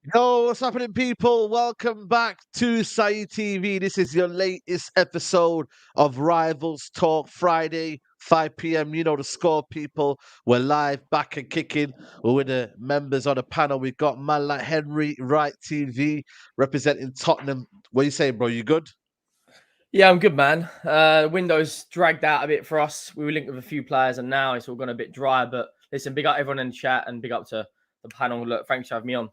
Yo, what's happening, people? Welcome back to Saeed TV. This is your latest episode of Rivals Talk Friday, 5 p.m. You know the score, people. We're live, back and kicking. We're with the members on the panel. We've got man like Henry Wright TV representing Tottenham. What are you saying, bro? You good? Yeah, I'm good, man. Windows dragged out a bit for us. We were linked with a few players, and now it's all gone a bit dry. But listen, big up everyone in the chat, and big up to the panel. Look, thanks for having me on.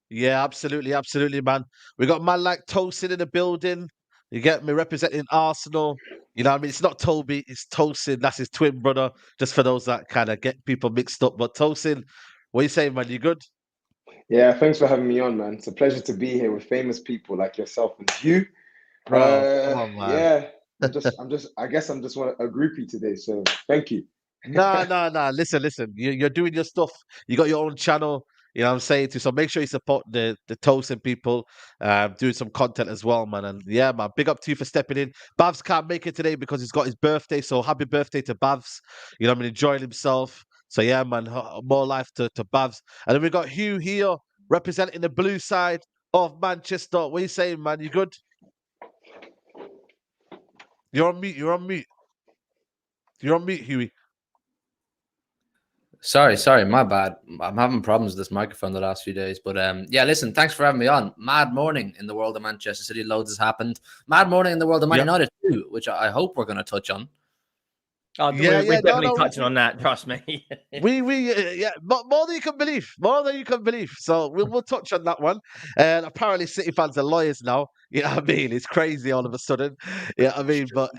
Yeah, absolutely, man. We got man like Tosin in the building. You get me representing Arsenal. You know what I mean? It's not Toby, it's Tosin. That's his twin brother. Just for those that kind of get people mixed up. But Tosin, what you saying, man? You good? Yeah, thanks for having me on, man. It's a pleasure to be here with famous people like yourself and Hugh. Bro, come on, man. Yeah, I guess I'm just a groupie today. So thank you. Nah. Listen. You're doing your stuff. You got your own channel. You know what I'm saying to. So make sure you support the Tosin people, doing some content as well, man. And yeah, man, big up to you for stepping in. Bavs can't make it today because he's got his birthday. So happy birthday to Bavs. You know what I mean, enjoying himself. So yeah, man, more life to Bavs. And then we got Hugh here representing the blue side of Manchester. What are you saying, man? You good? You're on mute. You're on mute. You're on mute, Huey. Sorry, my bad. I'm having problems with this microphone the last few days. But yeah, listen, thanks for having me on. Mad morning in the world of Manchester City. Loads has happened. Mad morning in the world of Man United too, which I hope we're going to touch on. Oh, we're definitely touching on that. Trust me. Yeah, more than you can believe. More than you can believe. So we'll touch on that one. And apparently, City fans are lawyers now. You know what I mean? It's crazy all of a sudden. You know what I mean? But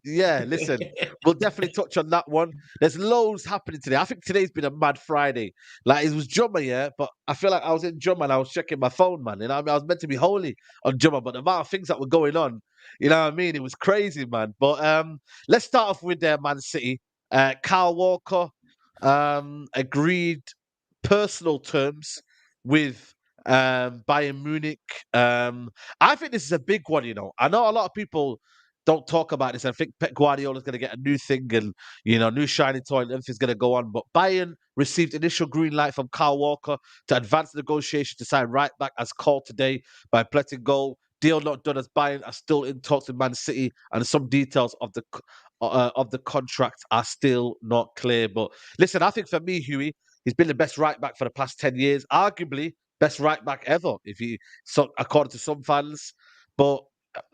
yeah, listen, we'll definitely touch on that one. There's loads happening today. I think today's been a mad Friday. Like it was Jumma, yeah, but I feel like I was in Jumma and I was checking my phone, man. You know what I mean? I was meant to be holy on Jumma, but the amount of things that were going on, you know what I mean? It was crazy, man. But let's start off with Man City. Kyle Walker agreed personal terms with Bayern Munich. I think this is a big one, you know. I know a lot of people don't talk about this. I think Pep Guardiola's going to get a new thing and, you know, new shiny toy and everything's going to go on. But Bayern received initial green light from Kyle Walker to advance negotiations to sign right back as called today by Pletting Goal. Deal not done as Bayern are still in talks with Man City and some details of the contract are still not clear. But listen, I think for me, Huey, he's been the best right back for the past 10 years, arguably best right back ever, according to some fans. But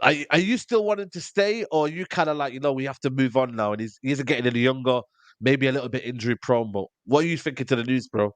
are you still wanting to stay, or are you kind of like, you know, we have to move on now? And he isn't getting any younger, maybe a little bit injury prone. But what are you thinking to the news, bro?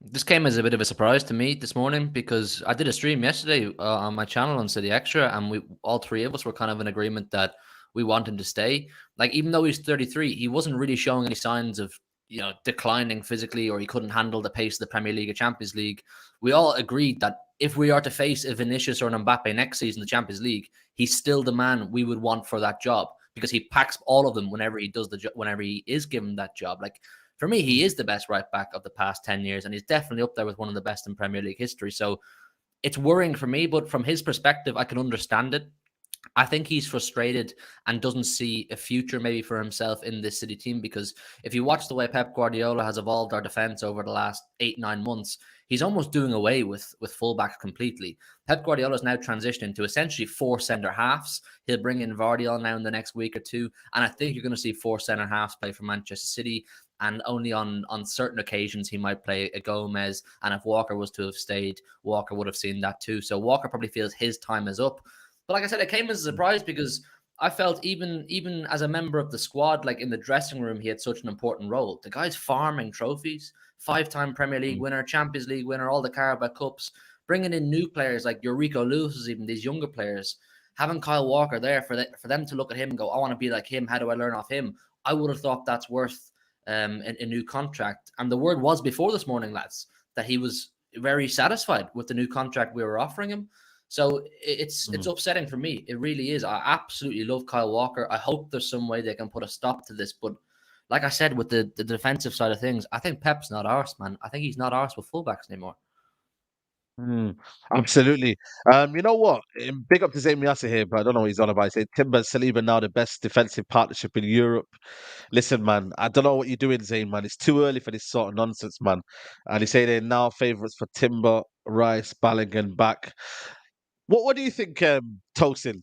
This came as a bit of a surprise to me this morning because I did a stream yesterday on my channel on City Extra, and we all three of us were kind of in agreement that we want him to stay. Like, even though he's 33, he wasn't really showing any signs of, you know, declining physically, or he couldn't handle the pace of the Premier League or Champions League. We all agreed that if we are to face a Vinicius or an Mbappe next season in the Champions League, he's still the man we would want for that job because he packs all of them whenever he does the job, whenever he is given that job. Like, for me, he is the best right back of the past 10 years, and he's definitely up there with one of the best in Premier League history. So it's worrying for me, but from his perspective, I can understand it. I think he's frustrated and doesn't see a future maybe for himself in this City team, because if you watch the way Pep Guardiola has evolved our defense over the last 8-9 months, he's almost doing away with fullbacks completely. Pep Guardiola is now transitioning to essentially 4 centre halves. He'll bring in Vardy now in the next week or two, and I think you're going to see 4 centre halves play for Manchester City. And only on certain occasions he might play a Gomez. And if Walker was to have stayed, Walker would have seen that too. So Walker probably feels his time is up. But like I said, it came as a surprise because I felt even as a member of the squad, like in the dressing room, he had such an important role. The guy's farming trophies, 5-time Premier League winner, Champions League winner, all the Carabao Cups, bringing in new players like Eurico Lewis, even these younger players. Having Kyle Walker there for them to look at him and go, I want to be like him. How do I learn off him? I would have thought that's worth a new contract. And the word was before this morning, lads, that he was very satisfied with the new contract we were offering him. So it's upsetting for me. It really is. I absolutely love Kyle Walker. I hope there's some way they can put a stop to this. But like I said, with the defensive side of things, I think Pep's not arse, man. I think he's not arse with fullbacks anymore. Absolutely. You know what? Big up to Zayn Miyasa here, but I don't know what he's on about. He said Timber and Saliba now the best defensive partnership in Europe. Listen, man, I don't know what you're doing, Zayn, man. It's too early for this sort of nonsense, man. And he say they're now favourites for Timber, Rice, Balogun back. What do you think, Tosin?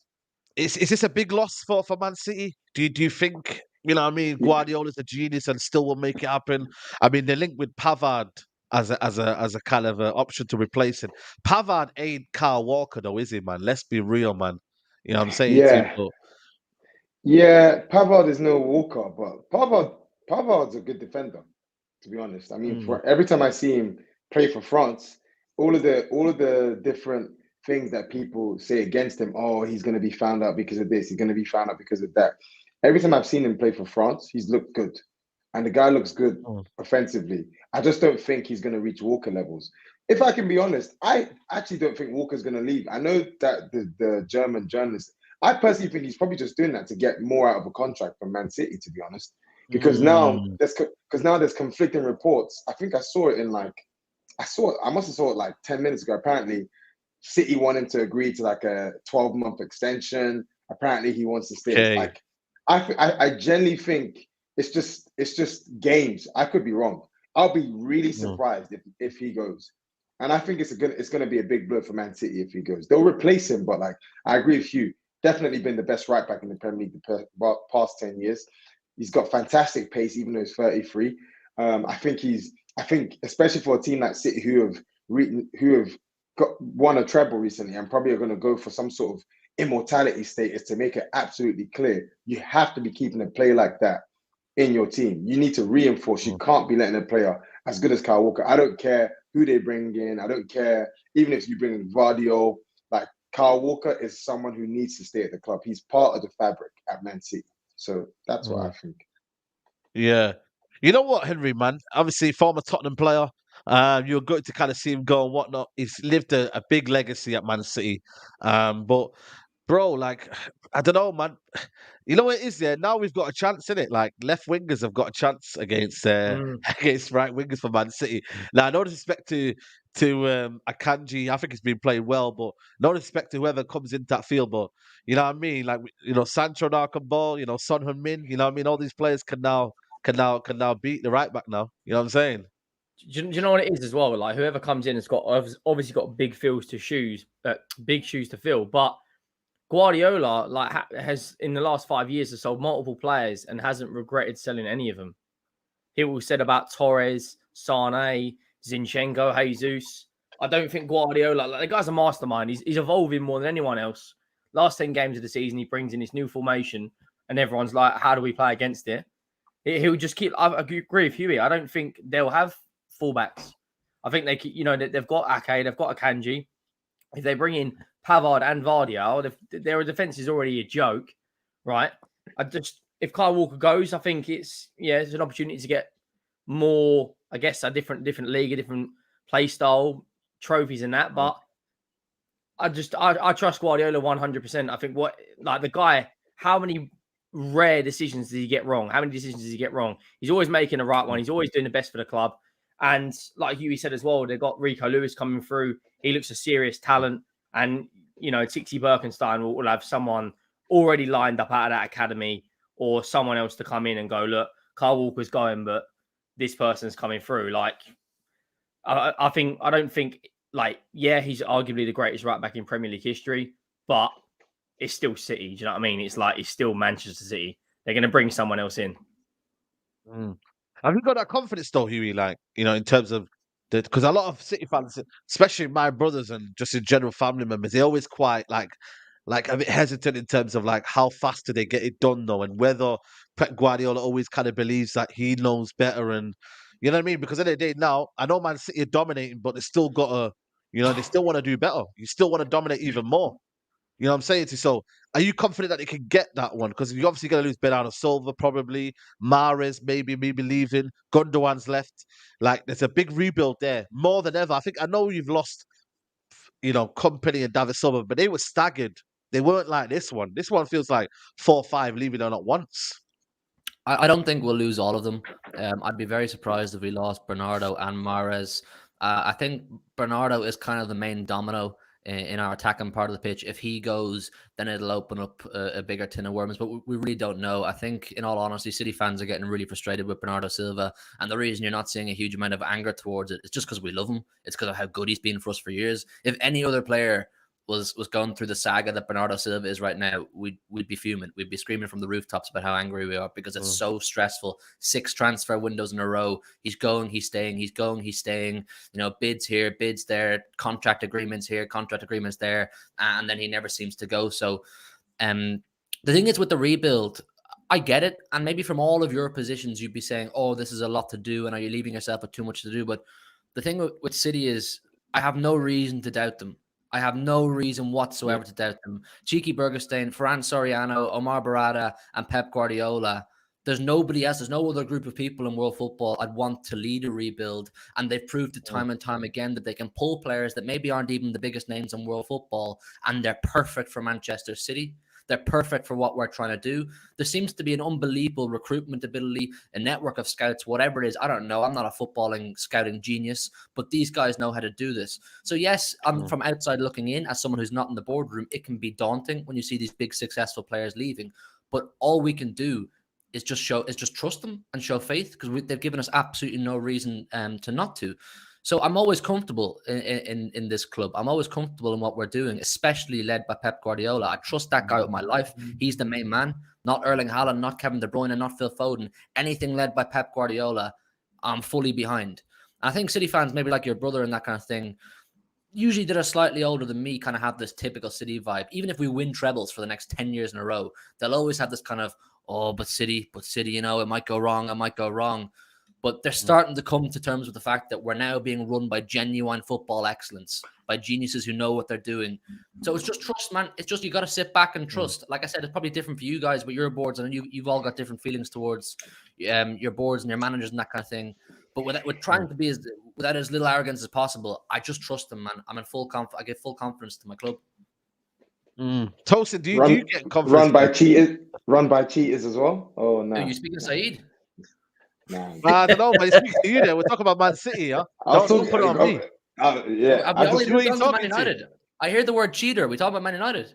Is this a big loss for Man City? Do you think, you know what I mean, Yeah. Guardiola's a genius and still will make it happen? I mean, they're linked with Pavard as a kind of option to replace him. Pavard ain't Kyle Walker though, is he, man? Let's be real, man. You know what I'm saying to you, Yeah, but yeah. Pavard is no Walker, but Pavard's a good defender, to be honest. I mean, mm, for every time I see him play for France, all of the different things that people say against him, oh, he's going to be found out because of this, he's going to be found out because of that. Every time I've seen him play for France, he's looked good, and the guy looks good mm, offensively. I just don't think he's going to reach Walker levels. If I can be honest, I actually don't think Walker's going to leave. I know that the German journalist, I personally think he's probably just doing that to get more out of a contract from Man City, to be honest. Because mm, now there's conflicting reports. I think I saw it in like I must have saw it like 10 minutes ago. Apparently, City want him to agree to like a 12-month extension. Apparently, he wants to stay. okay. Like I genuinely think it's just games. I could be wrong. I'll be really Mm, surprised if he goes. And I think it's gonna be a big blow for Man City if he goes. They'll replace him, but like I agree with Hugh. Definitely been the best right back in the Premier League the past 10 years. He's got fantastic pace, even though he's 33. I think especially for a team like City who have won a treble recently and probably are going to go for some sort of immortality status to make it absolutely clear. You have to be keeping a player like that in your team. You need to reinforce. You mm. can't be letting a player as good as Kyle Walker. I don't care who they bring in. I don't care even if you bring in Vardio. Like Kyle Walker is someone who needs to stay at the club. He's part of the fabric at Man City. So that's what I Mm. think. Yeah. You know what, Henry, man? Obviously, former Tottenham player. You're good to kind of see him go and whatnot. He's lived a big legacy at Man City. But bro, like, I don't know, man. You know what it is, yeah? Now we've got a chance in it. Like, left wingers have got a chance against Mm. against right wingers for Man City. Now, no disrespect to Akanji, I think he's been playing well, but no respect to whoever comes into that field. But you know what I mean? Like, you know, Sancho now can ball. You know, Son Heung-min. You know what I mean? All these players can now beat the right back now. You know what I'm saying? Do you know what it is as well? Like whoever comes in has got obviously got big shoes to fill. But Guardiola has in the last 5 years has sold multiple players and hasn't regretted selling any of them. He will said about Torres, Sane, Zinchenko, Jesus. I don't think Guardiola, like the guy's a mastermind. He's evolving more than anyone else. Last 10 games of the season, he brings in this new formation, and everyone's like, "How do we play against it?" He'll just keep. I agree with Huey. I don't think they'll have fullbacks. I think they've got Ake, they've got Akanji. If they bring in Pavard and Vardial, their defense is already a joke, right? If Kyle Walker goes, I think it's an opportunity to get more, I guess, a different league, a different play style, trophies and that. But I trust Guardiola 100%. I think the guy, how many rare decisions does he get wrong? How many decisions does he get wrong? He's always making the right one. He's always doing the best for the club. And like Huey said as well, they've got Rico Lewis coming through. He looks a serious talent. And, Tixi Birkenstein will have someone already lined up out of that academy or someone else to come in and go, look, Kyle Walker's going, but this person's coming through. Like, I don't think, he's arguably the greatest right back in Premier League history, but it's still City. Do you know what I mean? It's still Manchester City. They're going to bring someone else in. Have you got that confidence though, Huey? Like, in terms of because a lot of City fans, especially my brothers and just in general family members, they're always quite like a bit hesitant in terms of like how fast do they get it done though, and whether Pep Guardiola always kind of believes that he knows better, and you know what I mean? Because at the end of the day, now I know Man City are dominating, but they still got to, they still want to do better. You still want to dominate even more. You know what I'm saying to you? So, are you confident that they can get that one? Because you're obviously going to lose Bernardo Silva, probably. Mahrez, maybe leaving. Gundogan's left. Like, there's a big rebuild there, more than ever. I know you've lost, Company and David Silva, but they were staggered. They weren't like this one. This one feels like 4-5 leaving on at once. I don't think we'll lose all of them. I'd be very surprised if we lost Bernardo and Mahrez. I think Bernardo is kind of the main domino in our attacking part of the pitch. If he goes, then it'll open up a bigger tin of worms. But we really don't know. I think, in all honesty, City fans are getting really frustrated with Bernardo Silva. And the reason you're not seeing a huge amount of anger towards it is just because we love him. It's because of how good he's been for us for years. If any other player was going through the saga that Bernardo Silva is right now, we'd be fuming. We'd be screaming from the rooftops about how angry we are because it's so stressful. 6 transfer windows in a row. He's going, he's staying. He's going, he's staying. You know, bids here, bids there, contract agreements here, contract agreements there, and then he never seems to go. So, the thing is with the rebuild, I get it, and maybe from all of your positions, you'd be saying, "Oh, this is a lot to do," and are you leaving yourself with too much to do? But the thing with City is, I have no reason to doubt them. I have no reason whatsoever to doubt them. Cheeky Bergerstein, Ferran Soriano, Omar Barada, and Pep Guardiola. There's nobody else. There's no other group of people in world football I'd want to lead a rebuild. And they've proved it time and time again that they can pull players that maybe aren't even the biggest names in world football, and they're perfect for Manchester City. They're perfect for what we're trying to do. There seems to be an unbelievable recruitment ability, a network of scouts, whatever it is. I don't know. I'm not a footballing scouting genius, but these guys know how to do this. So yes, I'm from outside looking in as someone who's not in the boardroom. It can be daunting when you see these big successful players leaving, but all we can do is just trust them and show faith, because they've given us absolutely no reason to not to. So I'm always comfortable in this club. I'm always comfortable in what we're doing, especially led by Pep Guardiola. I trust that guy with my life. He's the main man, not Erling Haaland, not Kevin De Bruyne, not Phil Foden. Anything led by Pep Guardiola, I'm fully behind. And I think City fans, maybe like your brother and that kind of thing, usually that are slightly older than me, kind of have this typical City vibe. Even if we win trebles for the next 10 years in a row, they'll always have this kind of, oh, but City, you know, it might go wrong. But they're starting to come to terms with the fact that we're now being run by genuine football excellence, by geniuses who know what they're doing. So it's just trust, man. It's just, you got to sit back and trust. Like I said, it's probably different for you guys with your boards, and you've all got different feelings towards your boards and your managers and that kind of thing. But with trying to be without as little arrogance as possible, I just trust them, man. I'm in full confidence. I give full confidence to my club. Tosin, do you get confidence? Run by cheaters as well? Oh no. Are you speaking to Saeed? No. I don't know, but it's speaking to you there. We're talking about Man City, yeah? Don't put it on me. Yeah. I hear the word cheater. We talk about Man United.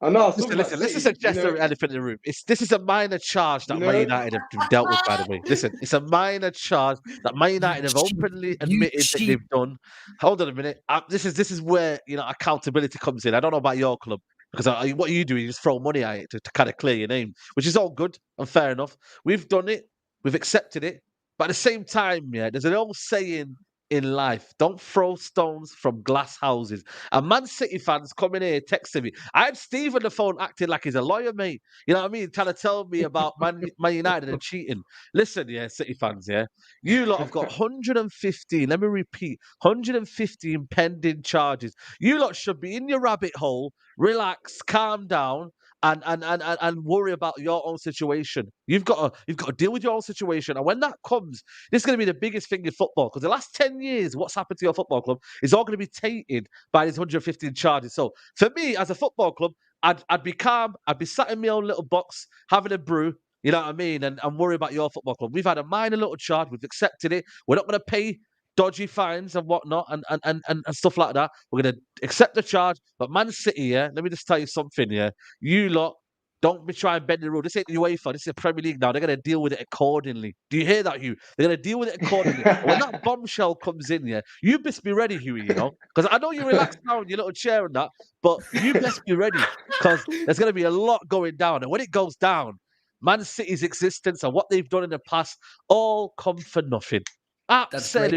Oh, no, listen. Let's suggest an elephant in the room. This is a minor charge that Man United have dealt with, by the way. Listen, it's a minor charge that Man United have openly admitted that they've done. Hold on a minute. This is where, you know, accountability comes in. I don't know about your club, because what you do is just throw money at it to kind of clear your name, which is all good and fair enough. We've done it. We've accepted it. But at the same time, yeah, there's an old saying in life: don't throw stones from glass houses. And Man City fans coming here texting me. I had Steve on the phone acting like he's a lawyer, mate. You know what I mean? Trying to tell me about Man United and cheating. Listen, yeah, City fans, yeah. You lot have got 115, let me repeat, 115 pending charges. You lot should be in your rabbit hole, relax, calm down, and worry about your own situation. You've got to deal with your own situation, and when that comes, this is going to be the biggest thing in football, because the last 10 years, what's happened to your football club is all going to be tainted by these 115 charges. So for me, as a football club, I'd be calm. I'd be sat in my own little box having a brew. You know what I mean? And worry about your football club. We've had a minor little charge. We've accepted it. We're not going to pay dodgy fines and whatnot and stuff like that. We're going to accept the charge. But Man City, yeah, let me just tell you something, yeah. You lot, don't be trying to bend the rule. This ain't the UEFA. This is the Premier League now. They're going to deal with it accordingly. Do you hear that, Hugh? They're going to deal with it accordingly. When that bombshell comes in, yeah, you best be ready, Hughie, you know? Because I know you relaxed now in your little chair and that, but you best be ready, because there's going to be a lot going down. And when it goes down, Man City's existence and what they've done in the past all come for nothing. That's great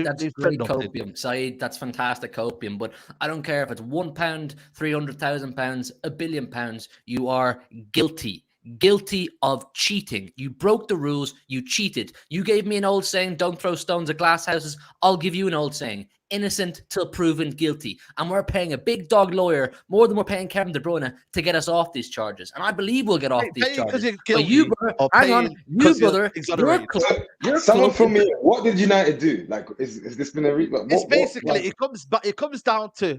copium, Saeed. That's fantastic copium. But I don't care if it's £1, £300,000, £1 billion. You are guilty of cheating. You broke the rules. You cheated. You gave me an old saying: "Don't throw stones at glass houses." I'll give you an old saying: innocent till proven guilty. And we're paying a big dog lawyer more than we're paying Kevin De Bruyne to get us off these charges. And I believe we'll get off these charges. But you, brother, hang on, you, brother, someone from me. What did United do? Like, is this been a it's basically it comes down to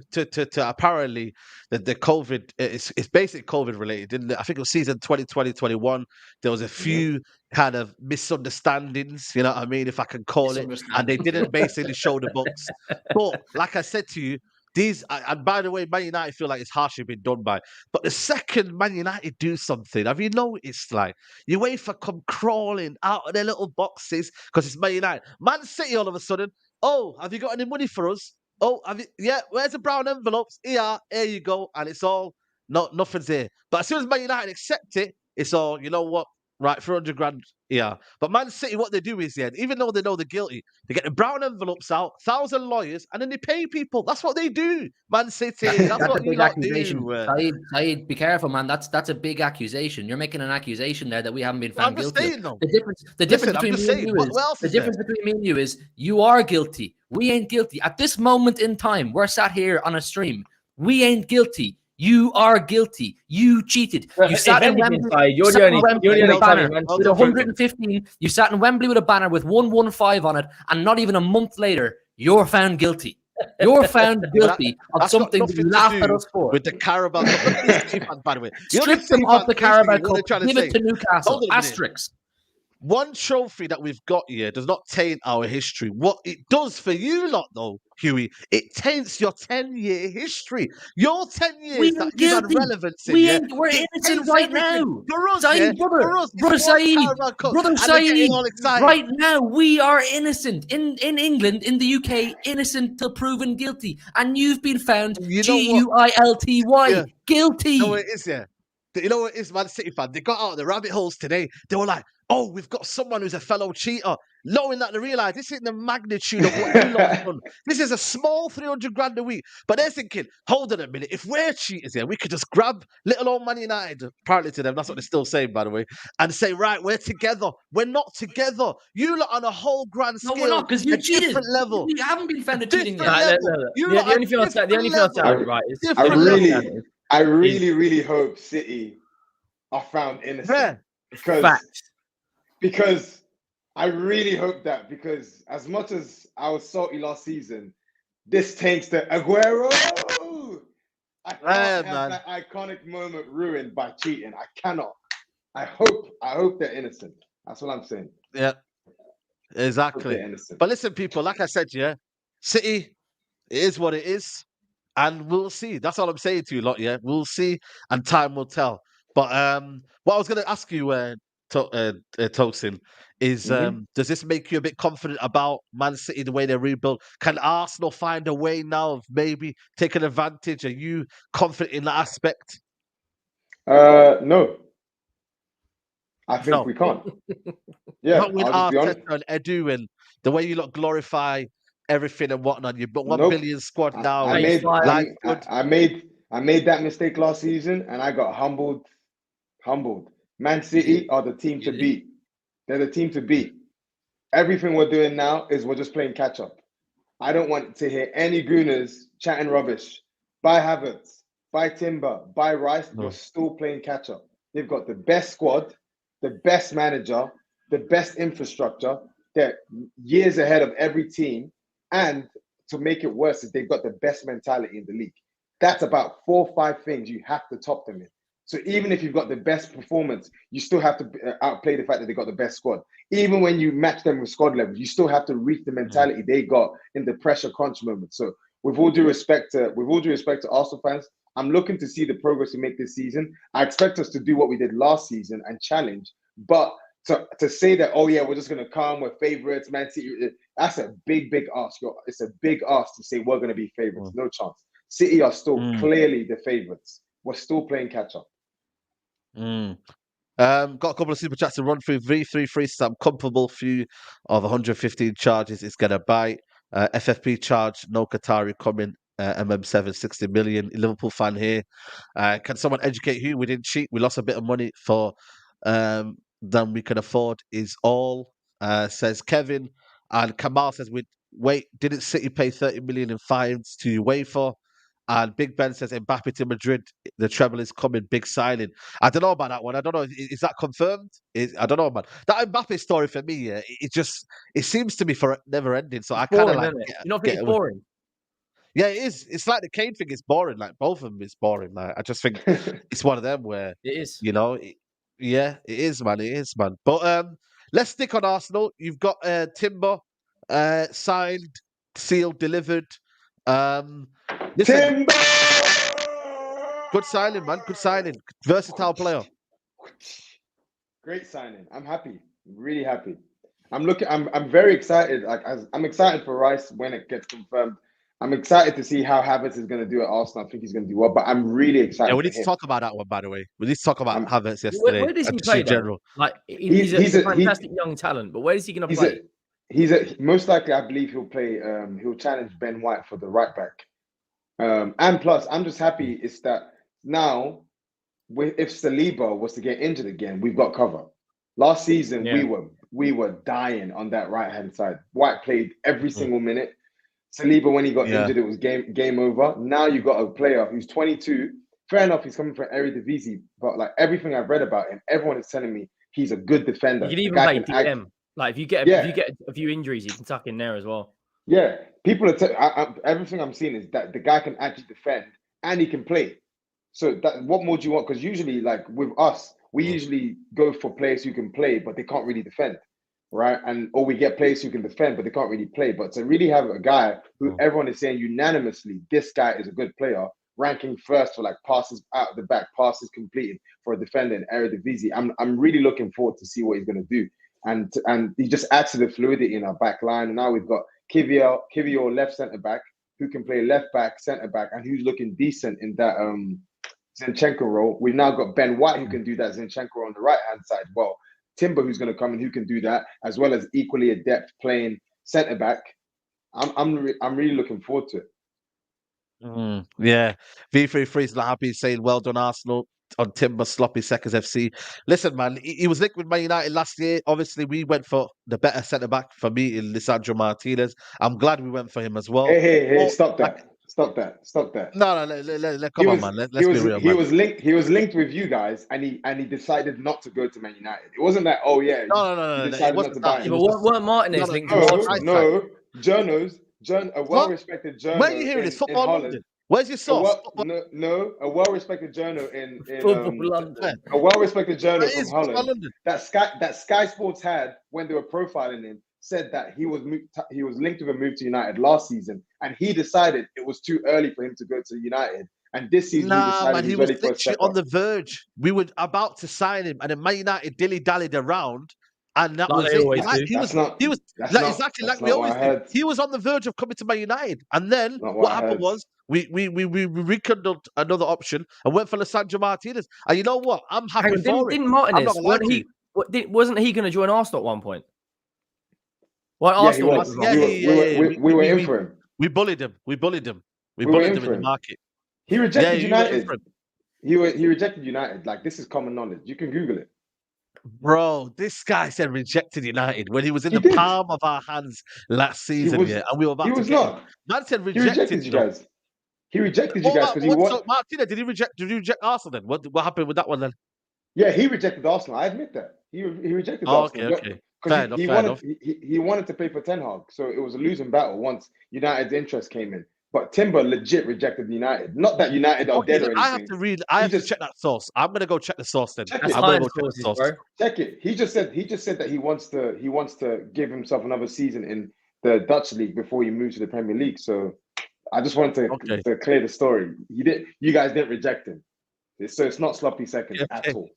apparently the COVID. It's basically COVID related. I think it was season 2020-21. There was a few kind of misunderstandings, you know what I mean, if I can call it, and they didn't basically show the books. But like I said to you, and by the way, Man United feel like it's harshly been done by. But the second Man United do something, have you noticed, like, UEFA come crawling out of their little boxes because it's Man United. Man City all of a sudden, oh, have you got any money for us? Oh, have you? Yeah, where's the brown envelopes? Here you go. And it's all, nothing's here. But as soon as Man United accept it, it's all, you know what? Right, 400 grand, yeah. But Man City, what they do is, yeah, even though they know they're guilty, they get the brown envelopes out, 1,000 lawyers, and then they pay people. That's what they do, Man City. That's what you lot do. Saeed, be careful, man. That's a big accusation. You're making an accusation there that we haven't been found guilty. Saying, though. The difference between me and you is you are guilty. We ain't guilty. At this moment in time, we're sat here on a stream. We ain't guilty. You are guilty. You cheated. You sat in Wembley. You're the only banner with 115. You sat in Wembley with a banner with 115 on it, and not even a month later, you're found guilty. You're found guilty of something that you laughed at us for. With the Carabao Cup, by the way, strip them off the Carabao Cup. Give it to Newcastle. Asterisk. One trophy that we've got here does not taint our history. What it does for you lot, though, Huey, it taints your 10-year history. Your 10 years that you've had relevancy. We're innocent right now. For us, Saeed, brother Saeed, right now, we are innocent. In England, in the UK, innocent till proven guilty. And you've been found guilty. Guilty. You know what it is, yeah? You know what it is, Man City fan? They got out of the rabbit holes today. They were like, oh, we've got someone who's a fellow cheater. Knowing that they realise this isn't the magnitude of what you lot have done. This is a small 300 grand a week. But they're thinking, hold on a minute, if we're cheaters here, we could just grab little old Man United, apparently to them, that's what they're still saying, by the way, and say, right, we're together. We're not together. You lot on a whole grand scale. No, we're not, because you cheated. Different level. You haven't been found cheating yet. The only thing I'll say, right, is I really hope City are found innocent. Yeah. Because I really hope that, because as much as I was salty last season, this taints the Aguero. I can't have that iconic moment ruined by cheating. I cannot. I hope they're innocent. That's what I'm saying. Yeah, exactly. But listen, people, like I said, yeah, City, it is what it is. And we'll see. That's all I'm saying to you lot, yeah? We'll see, and time will tell. But what I was going to ask you, Tosin, is does this make you a bit confident about Man City, the way they rebuild? Can Arsenal find a way now of maybe taking advantage? Are you confident in that aspect? No. I think we can't. Yeah, not with Arteta and Edu and the way you lot glorify everything and whatnot. You've got 1 billion squad now. I made that mistake last season, and I got humbled. Man City are the team to beat. They're the team to beat. Everything we're doing now is we're just playing catch up. I don't want to hear any gooners chatting rubbish. Buy Havertz, buy Timber, buy Rice. We're still playing catch up. They've got the best squad, the best manager, the best infrastructure. They're years ahead of every team. And to make it worse, is they've got the best mentality in the league. That's about 4 or 5 things you have to top them in. So even if you've got the best performance, you still have to outplay the fact that they got the best squad. Even when you match them with squad levels, you still have to reach the mentality they got in the pressure crunch moment. So with all due respect to Arsenal fans, I'm looking to see the progress we make this season. I expect us to do what we did last season and challenge. But to say that, oh yeah, we're just going to come, we're favourites, Man City, that's a big ask. It's a big ask to say we're going to be favourites. No chance. City are still clearly the favourites. We're still playing catch up. Got a couple of super chats to run through. V33 says I'm comfortable. Few of 115 charges is going to bite. FFP charge, no Qatari coming. MM7, 60 million. Liverpool fan here. Can someone educate Hugh? We didn't cheat. We lost a bit of money for than we can afford is all, says Kevin. And Kamal says, wait, didn't City pay 30 million in fines to UEFA? And Big Ben says, Mbappe to Madrid, the treble is coming, big signing. I don't know about that one. I don't know. Is that confirmed? I don't know, man. That Mbappe story for me, it seems to be for never ending. So I kind of like... You not think it's boring? Yeah, it is. It's like the Kane thing is boring. Like both of them is boring. Like I just think it's one of them where it is. You know, Yeah, it is, man. It is, man. But let's stick on Arsenal. You've got Timber signed, sealed, delivered. Listen, Timber! good signing, man. Good signing. Versatile player. Great signing. I'm happy. Really happy. I'm very excited. I'm excited for Rice when it gets confirmed. I'm excited to see how Havertz is going to do at Arsenal. I think he's going to do well, but I'm really excited Yeah, we for need to him. talk about that one, by the way. We need to talk about I'm- Havertz yesterday. Where does he just play, in though? general. Like, he's a fantastic young talent, but where is he going to play? Most likely, I believe he'll play. He'll challenge Ben White for the right back. And plus, I'm just happy is that now, if Saliba was to get injured again, we've got cover. Last season, we were dying on that right hand side. White played every single minute. Saliba, when he got injured, it was game over. Now you got a player who's 22. Fair enough, he's coming from Eredivisie, but like everything I've read about him, everyone is telling me he's a good defender. You can even play DM. Like if you get a few injuries, you can tuck in there as well. Yeah, people are. Everything I'm seeing is that the guy can actually defend and he can play. So what more do you want? Because usually, like with us, we usually go for players who can play, but they can't really defend, right? Or we get players who can defend, but they can't really play. But to really have a guy who everyone is saying unanimously, this guy is a good player, ranking first for like passes out of the back, passes completed for a defender in Eredivisie. I'm really looking forward to see what he's going to do. And he just adds to the fluidity in our back line. And now we've got Kivio left centre back, who can play left back, centre back, and who's looking decent in that Zinchenko role. We've now got Ben White, who can do that Zinchenko on the right hand side. Well, Timber, who's going to come in, who can do that, as well as equally adept playing centre back. I'm really looking forward to it. Yeah, V33 is not happy, saying well done Arsenal on Timber, sloppy seconds FC. Listen, man, he was linked with Man United last year. Obviously, we went for the better centre back for me in Lisandro Martinez. I'm glad we went for him as well. Hey, stop that. Stop that. No, come on, man. Let's be real, man. He was linked with you guys, and he decided not to go to Man United. It wasn't that. Oh yeah. No. He decided not to buy him. Weren't Martinez linked to Arsenal? No. A well-respected journal. Where are you hearing this? Football London. Where's your source? A well-respected journal in Football London. A well-respected journal from Holland London. that Sky Sports had when they were profiling him said that he was linked with a move to United last season, and he decided it was too early for him to go to United. And this season, he was literally on the verge. We were about to sign him, and then Man United dilly-dallied around. And that was it. He was exactly like we always do. He was on the verge of coming to Man United, and then what happened was we rekindled another option and went for Lisandro Martinez. And you know what? I'm happy for it. Didn't Martinez? Wasn't he going to join Arsenal at one point? Well, Arsenal. We were in for him. We bullied him. We bullied him in the market. He rejected United. He rejected United. Like, this is common knowledge. You can Google it. Bro, this guy said rejected United when he was in the palm of our hands last season, and we were about to get him. Man said rejected you guys. He rejected you guys because he wanted. Martina, did he reject Arsenal then? What happened with that one then? Yeah, he rejected Arsenal. I admit that. He rejected Arsenal. Okay. Fair enough. He wanted to pay for Ten Hag, so it was a losing battle once United's interest came in. But Timber legit rejected United. Not that United are dead or anything. I have to check that source. I'm gonna go check the source then. I'm gonna go check the source. Bro. Check it. He just said that he wants to give himself another season in the Dutch league before he moves to the Premier League. So I just wanted to clear the story. You guys didn't reject him. So it's not sloppy seconds at all.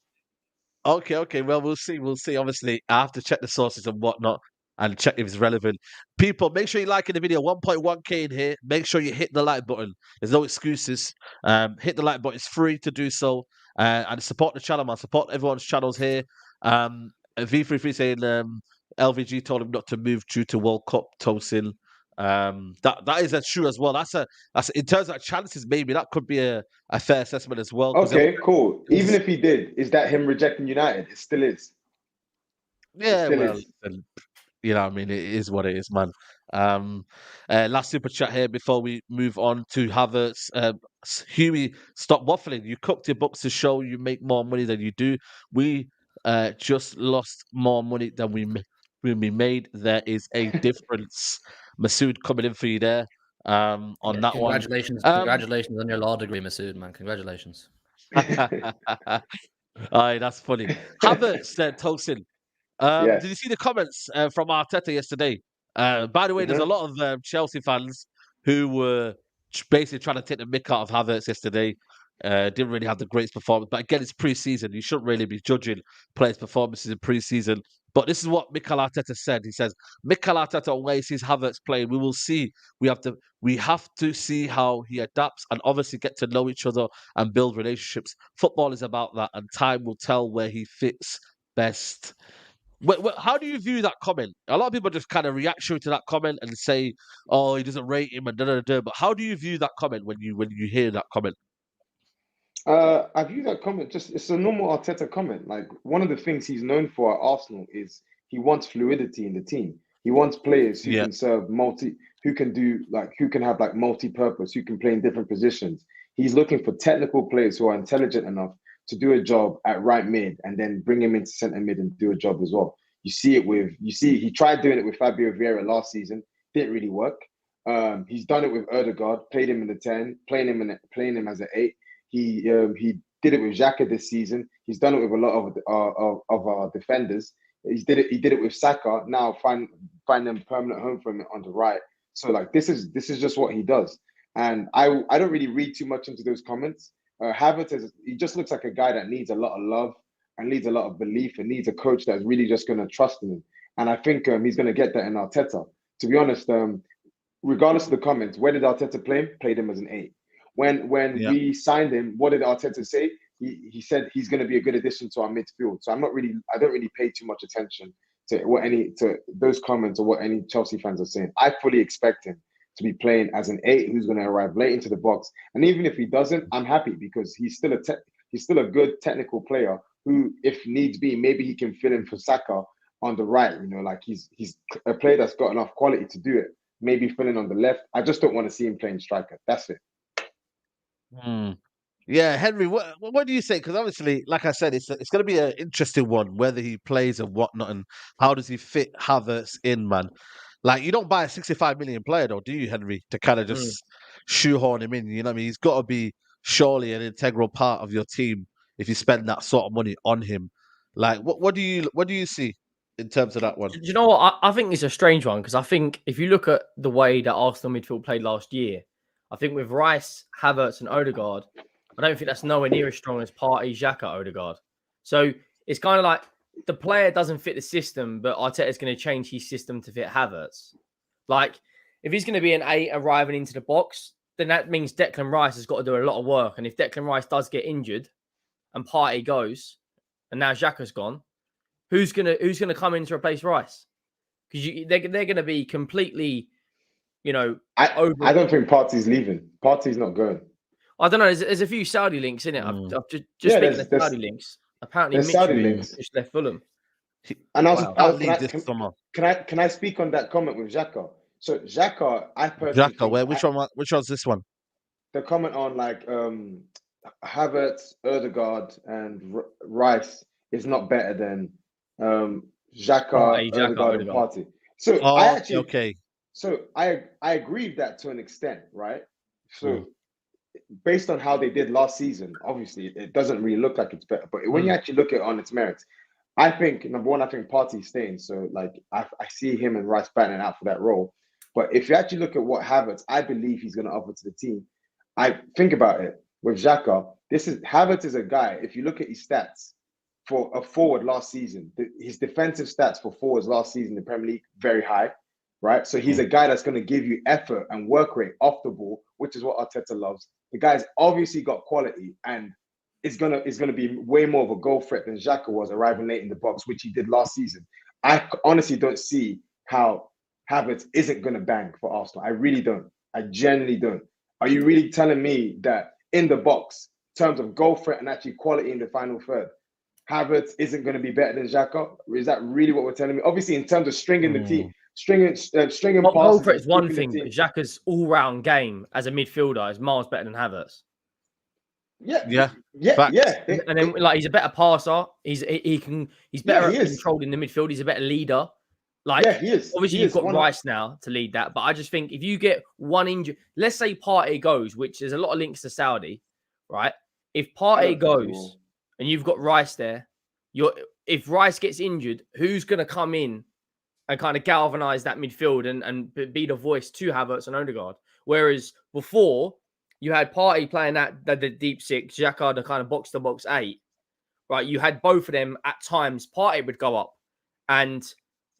Okay. Well, we'll see. Obviously, I have to check the sources and whatnot and check if it's relevant. People, make sure you like the video. 1.1k in here. Make sure you hit the like button. There's no excuses. Hit the like button. It's free to do so. And support the channel, man. Support everyone's channels here. V33 saying LVG told him not to move due to World Cup toasting. That is true as well. That's in terms of chances, maybe that could be a fair assessment as well. Okay, cool. Even if he did, is that him rejecting United? It still is. Yeah, you know what I mean? It is what it is, man. Last super chat here before we move on to Havertz. Hughie, stop waffling. You cooked your books to show you make more money than you do. We just lost more money than we made. There is a difference. Masood coming in for you there on that one. Congratulations on your law degree, Masood, man. Congratulations. Aye, that's funny. Havertz said, Tosin, did Yes. you see the comments from Arteta yesterday? By the way, there's a lot of Chelsea fans who were basically trying to take the mick out of Havertz yesterday. Didn't really have the greatest performance, but again, it's pre-season. You shouldn't really be judging players' performances in pre-season. But this is what Mikel Arteta said. He says, Mikel Arteta, when he sees Havertz playing, we will see. We have to see how he adapts and obviously get to know each other and build relationships. Football is about that, and time will tell where he fits best. How do you view that comment? A lot of people just kind of react to that comment and say, "Oh, he doesn't rate him," and da da da. But how do you view that comment when you hear that comment? I view that comment just it's a normal Arteta comment. Like one of the things he's known for at Arsenal is he wants fluidity in the team. He wants players who can serve who can have like multi-purpose, who can play in different positions. He's looking for technical players who are intelligent enough to do a job at right mid and then bring him into centre mid and do a job as well. He tried doing it with Fabio Vieira last season, didn't really work. He's done it with Ødegaard, played him in the 10, playing him as an 8. He did it with Xhaka this season. He's done it with a lot of our defenders. He did it with Saka. Now find them permanent home for him on the right. So like this is just what he does. And I don't really read too much into those comments. Havertz he just looks like a guy that needs a lot of love and needs a lot of belief and needs a coach that's really just going to trust in him. And I think he's going to get that in Arteta. To be honest, regardless of the comments, where did Arteta play him? Played him as an 8. When we signed him, what did Arteta say? He said he's going to be a good addition to our midfield. So I don't really pay too much attention to those comments or what any Chelsea fans are saying. I fully expect him to be playing as an 8 who's going to arrive late into the box. And even if he doesn't, I'm happy because he's still a good technical player who, if needs be, maybe he can fill in for Saka on the right. You know, like he's a player that's got enough quality to do it. Maybe filling on the left. I just don't want to see him playing striker. That's it. Yeah, Henry, what do you say? Because obviously, like I said, it's going to be an interesting one, whether he plays and whatnot, and how does he fit Havertz in, man? Like, you don't buy a 65 million player, though, do you, Henry, to kind of just shoehorn him in? You know what I mean? He's got to be surely an integral part of your team if you spend that sort of money on him. Like, what do you see in terms of that one? Do you know what? I think it's a strange one because I think if you look at the way that Arsenal midfield played last year, I think with Rice, Havertz, and Ødegaard, I don't think that's nowhere near as strong as Partey, Xhaka, Ødegaard. So it's kind of like the player doesn't fit the system, but Arteta's going to change his system to fit Havertz. Like, if he's going to be an 8 arriving into the box, then that means Declan Rice has got to do a lot of work. And if Declan Rice does get injured and Partey goes, and now Xhaka's gone, who's gonna come in to replace Rice? Because they're going to be completely, you know, I don't think Partey's leaving. Partey's not going. I don't know. There's a few Saudi links in it. I've just speaking of Saudi links. Apparently, Mitchell just left Fulham. And can I speak on that comment with Xhaka? So Xhaka, I personally Xhaka, which one's this one? The comment on like Havertz, Ødegaard, and Rice is not better than Xhaka, Ødegaard, and Partey. So So I agree with that to an extent, right? So based on how they did last season, obviously it doesn't really look like it's better. But when you actually look at it on its merits, I think number one, I think Partey's staying. So like I see him and Rice batting out for that role. But if you actually look at what Havertz, I believe he's going to offer to the team. I think about it with Xhaka. Havertz is a guy. If you look at his stats for a forward last season, his defensive stats for forwards last season in the Premier League very high. Right, so he's a guy that's going to give you effort and work rate off the ball, which is what Arteta loves. The guy's obviously got quality, and it's gonna be way more of a goal threat than Xhaka was arriving late in the box, which he did last season. I honestly don't see how Havertz isn't going to bang for Arsenal. I really don't. I genuinely don't. Are you really telling me that in the box, in terms of goal threat and actually quality in the final third, Havertz isn't going to be better than Xhaka? Is that really what we're telling me? Obviously, in terms of stringing the team. Stringing passes. Goal threat is one thing, but Xhaka's all-round game as a midfielder is miles better than Havertz. Yeah. And then, like, he's a better passer. He's better at controlling the midfield. He's a better leader. Like, he is. Obviously, you've got Rice now to lead that, but I just think if you get one injury, let's say Partey goes, which there's a lot of links to Saudi, right? If Partey goes and you've got Rice there, if Rice gets injured, who's going to come in and kind of galvanise that midfield and be the voice to Havertz and Odegaard? Whereas before, you had Partey playing the deep six, Xhaka the kind of box-to-box 8, right? You had both of them at times. Partey would go up and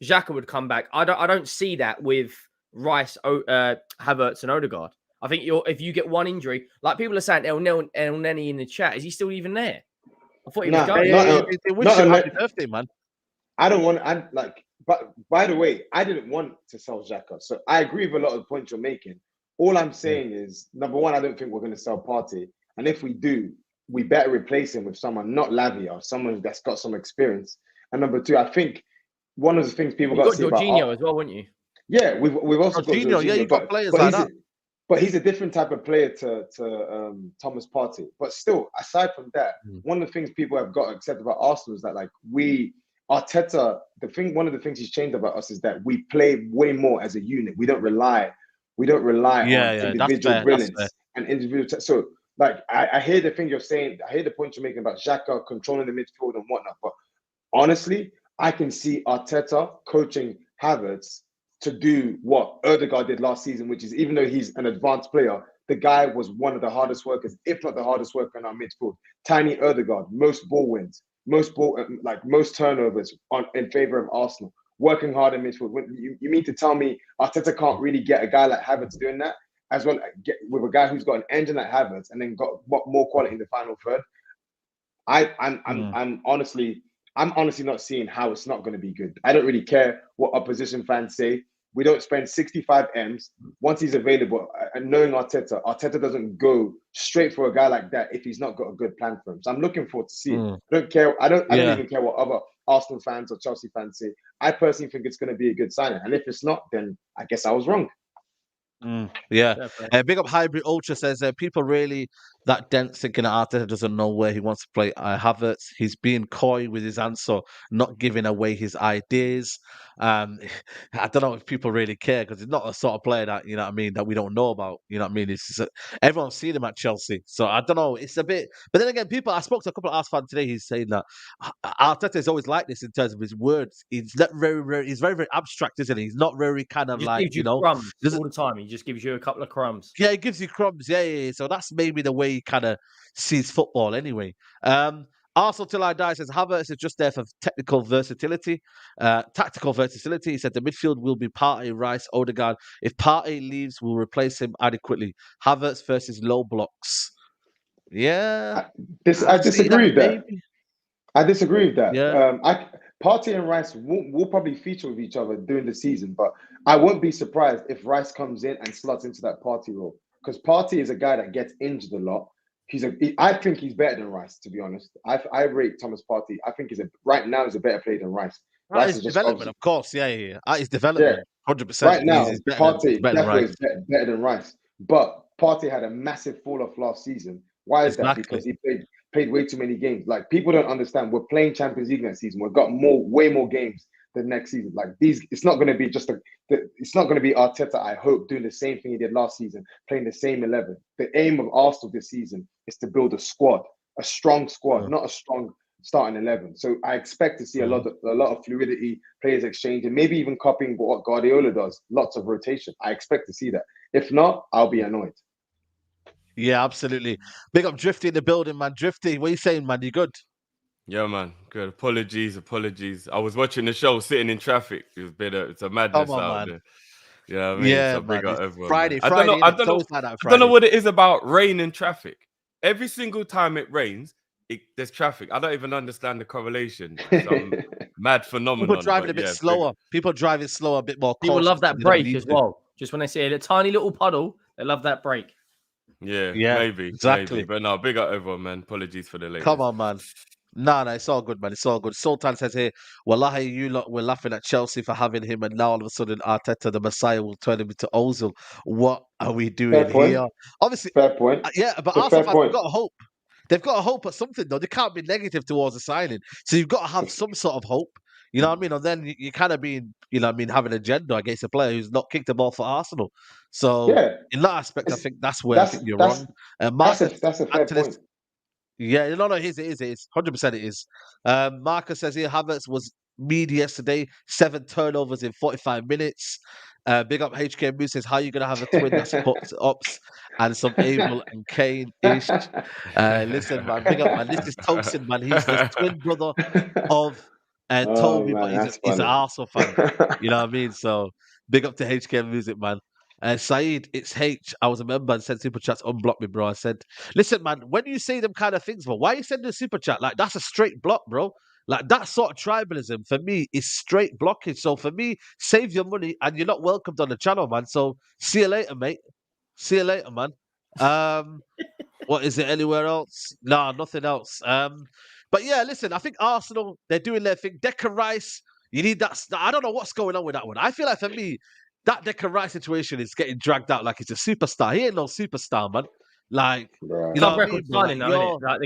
Xhaka would come back. I don't see that with Rice, Havertz and Odegaard. I think if you get one injury, like people are saying, El Neni in the chat, is he still even there? I thought he was going. They wish him happy birthday, man. I don't want. But by the way, I didn't want to sell Xhaka, so I agree with a lot of the points you're making. All I'm saying is, number one, I don't think we're going to sell Partey, and if we do, we better replace him with someone not Lavia, someone that's got some experience. And number two, I think one of the things people got to see about Jorginho as well, wouldn't you? Yeah, we've also got Jorginho. Yeah, you've got players like that. But he's a different type of player to Thomas Partey. But still, aside from that, one of the things people have got to accept about Arsenal is that Arteta, one of the things he's changed about us is that we play way more as a unit. We don't rely on individual brilliance and individual. So, like, I hear the thing you're saying. I hear the point you're making about Xhaka controlling the midfield and whatnot. But honestly, I can see Arteta coaching Havertz to do what Odegaard did last season, which is, even though he's an advanced player, the guy was one of the hardest workers, if not the hardest worker in our midfield. Tiny Odegaard, most ball wins, most turnovers in favor of Arsenal, working hard in midfield. You mean to tell me Arteta can't really get a guy like Havertz doing that, as well with a guy who's got an engine like Havertz and then got more quality in the final third? I'm honestly not seeing how it's not going to be good. I don't really care what opposition fans say. We don't spend 65 M's once he's available. And knowing Arteta doesn't go straight for a guy like that if he's not got a good plan for him. So I'm looking forward to see it. I don't care. I don't even care what other Arsenal fans or Chelsea fans say. I personally think it's going to be a good signing. And if it's not, then I guess I was wrong. Big up Hybrid Ultra says people really that dense thinking that Arteta doesn't know where he wants to play Havertz. He's being coy with his answer, not giving away his ideas. I don't know if people really care because he's not a sort of player that, you know what I mean, that we don't know about. You know what I mean? It's just, everyone's seen him at Chelsea, so I don't know. It's a bit, but then again, I spoke to a couple of Arsenal fans today. He's saying that Arteta is always like this in terms of his words. He's not he's very, very abstract, isn't he? He's not very kind of like, you know, crumbs all the time. He just gives you a couple of crumbs. Yeah, he gives you crumbs. Yeah. So that's maybe the way he kind of sees football anyway. Arsenal Till I Die says Havertz is just there for tactical versatility. He said the midfield will be Partey, Rice, Odegaard. If Partey leaves, we'll replace him adequately. Havertz versus low blocks. Yeah. I disagree with that. Maybe. I disagree with that. Yeah. Partey and Rice will probably feature with each other during the season, but I won't be surprised if Rice comes in and slots into that Partey role, because Partey is a guy that gets injured a lot. I think he's better than Rice, to be honest. I rate Thomas Partey. I think right now he's a better player than Rice. Rice is development, of course. Yeah. His development, 100%. Right now, Partey definitely is better than Rice. But Partey had a massive fall off last season. Why is that? Because he played way too many games. Like, people don't understand. We're playing Champions League next season. We've got way more games than next season. Like, it's not going to be it's not going to be Arteta, I hope, doing the same thing he did last season, playing the same 11. The aim of Arsenal this season is to build a strong squad, not a strong starting 11. So I expect to see a lot of fluidity, players exchanging, maybe even copying what Guardiola does. Lots of rotation. I expect to see that. If not, I'll be annoyed. Yeah, absolutely. Big up Drifty in the building, man. Drifty, what are you saying, man? You good? Yeah, man. Good. Apologies. I was watching the show sitting in traffic. It's a madness out there. You know what I mean? Yeah, so big up everyone, Friday. I don't know what it is about rain and traffic. Every single time it rains, there's traffic. I don't even understand the correlation. Some mad phenomenon. People driving a bit slower. People driving slower, a bit more. People love that break as well. Just when they see a tiny little puddle, they love that break. Yeah, maybe. Exactly. Maybe. But no, big up everyone, man. Apologies for the late. Come on, man. No, it's all good, man. It's all good. Sultan says here, Wallahi, you lot were laughing at Chelsea for having him, and now all of a sudden Arteta, the Messiah, will turn him into Ozil. What are we doing here? Obviously, fair point. Yeah, but Arsenal fans have got hope. They've got a hope at something, though. They can't be negative towards the signing. So you've got to have some sort of hope. You know what I mean? And then you kind of being, you know what I mean, having an agenda against a player who's not kicked the ball for Arsenal. So in that aspect, I think that's where I think you're wrong. That's a fair point. Yeah, no, it is. 100% it is. Marcus says here, Havertz was media yesterday, 7 turnovers in 45 minutes. Big up HK Moose says, how are you going to have a twin that's puts ups and some Abel and Kane-ish? Listen, man, big up, man. This is Tosin, man. He's the twin brother of Oh Toby, but man, that's he's an funny. Arsenal fan. You know what I mean? So big up to HK Music, man. Saeed, it's H. I was a member and sent super chats. Unblock me, bro. I said, listen, man, when you say them kind of things, bro, why are you sending a super chat? Like, that's a straight block, bro. Like, that sort of tribalism for me is straight blockage. So for me, save your money and you're not welcomed on the channel, man. So see you later, mate. See you later, man. What is it anywhere else? No, nothing else. But yeah, listen, I think Arsenal, they're doing their thing. Declan Rice, you need that. I don't know what's going on with that one. I feel like for me, that Declan Rice situation is getting dragged out like he's a superstar. He ain't no superstar, man. Like, Right. you know Club what I mean, record bro? signing, Like, though, innit? Like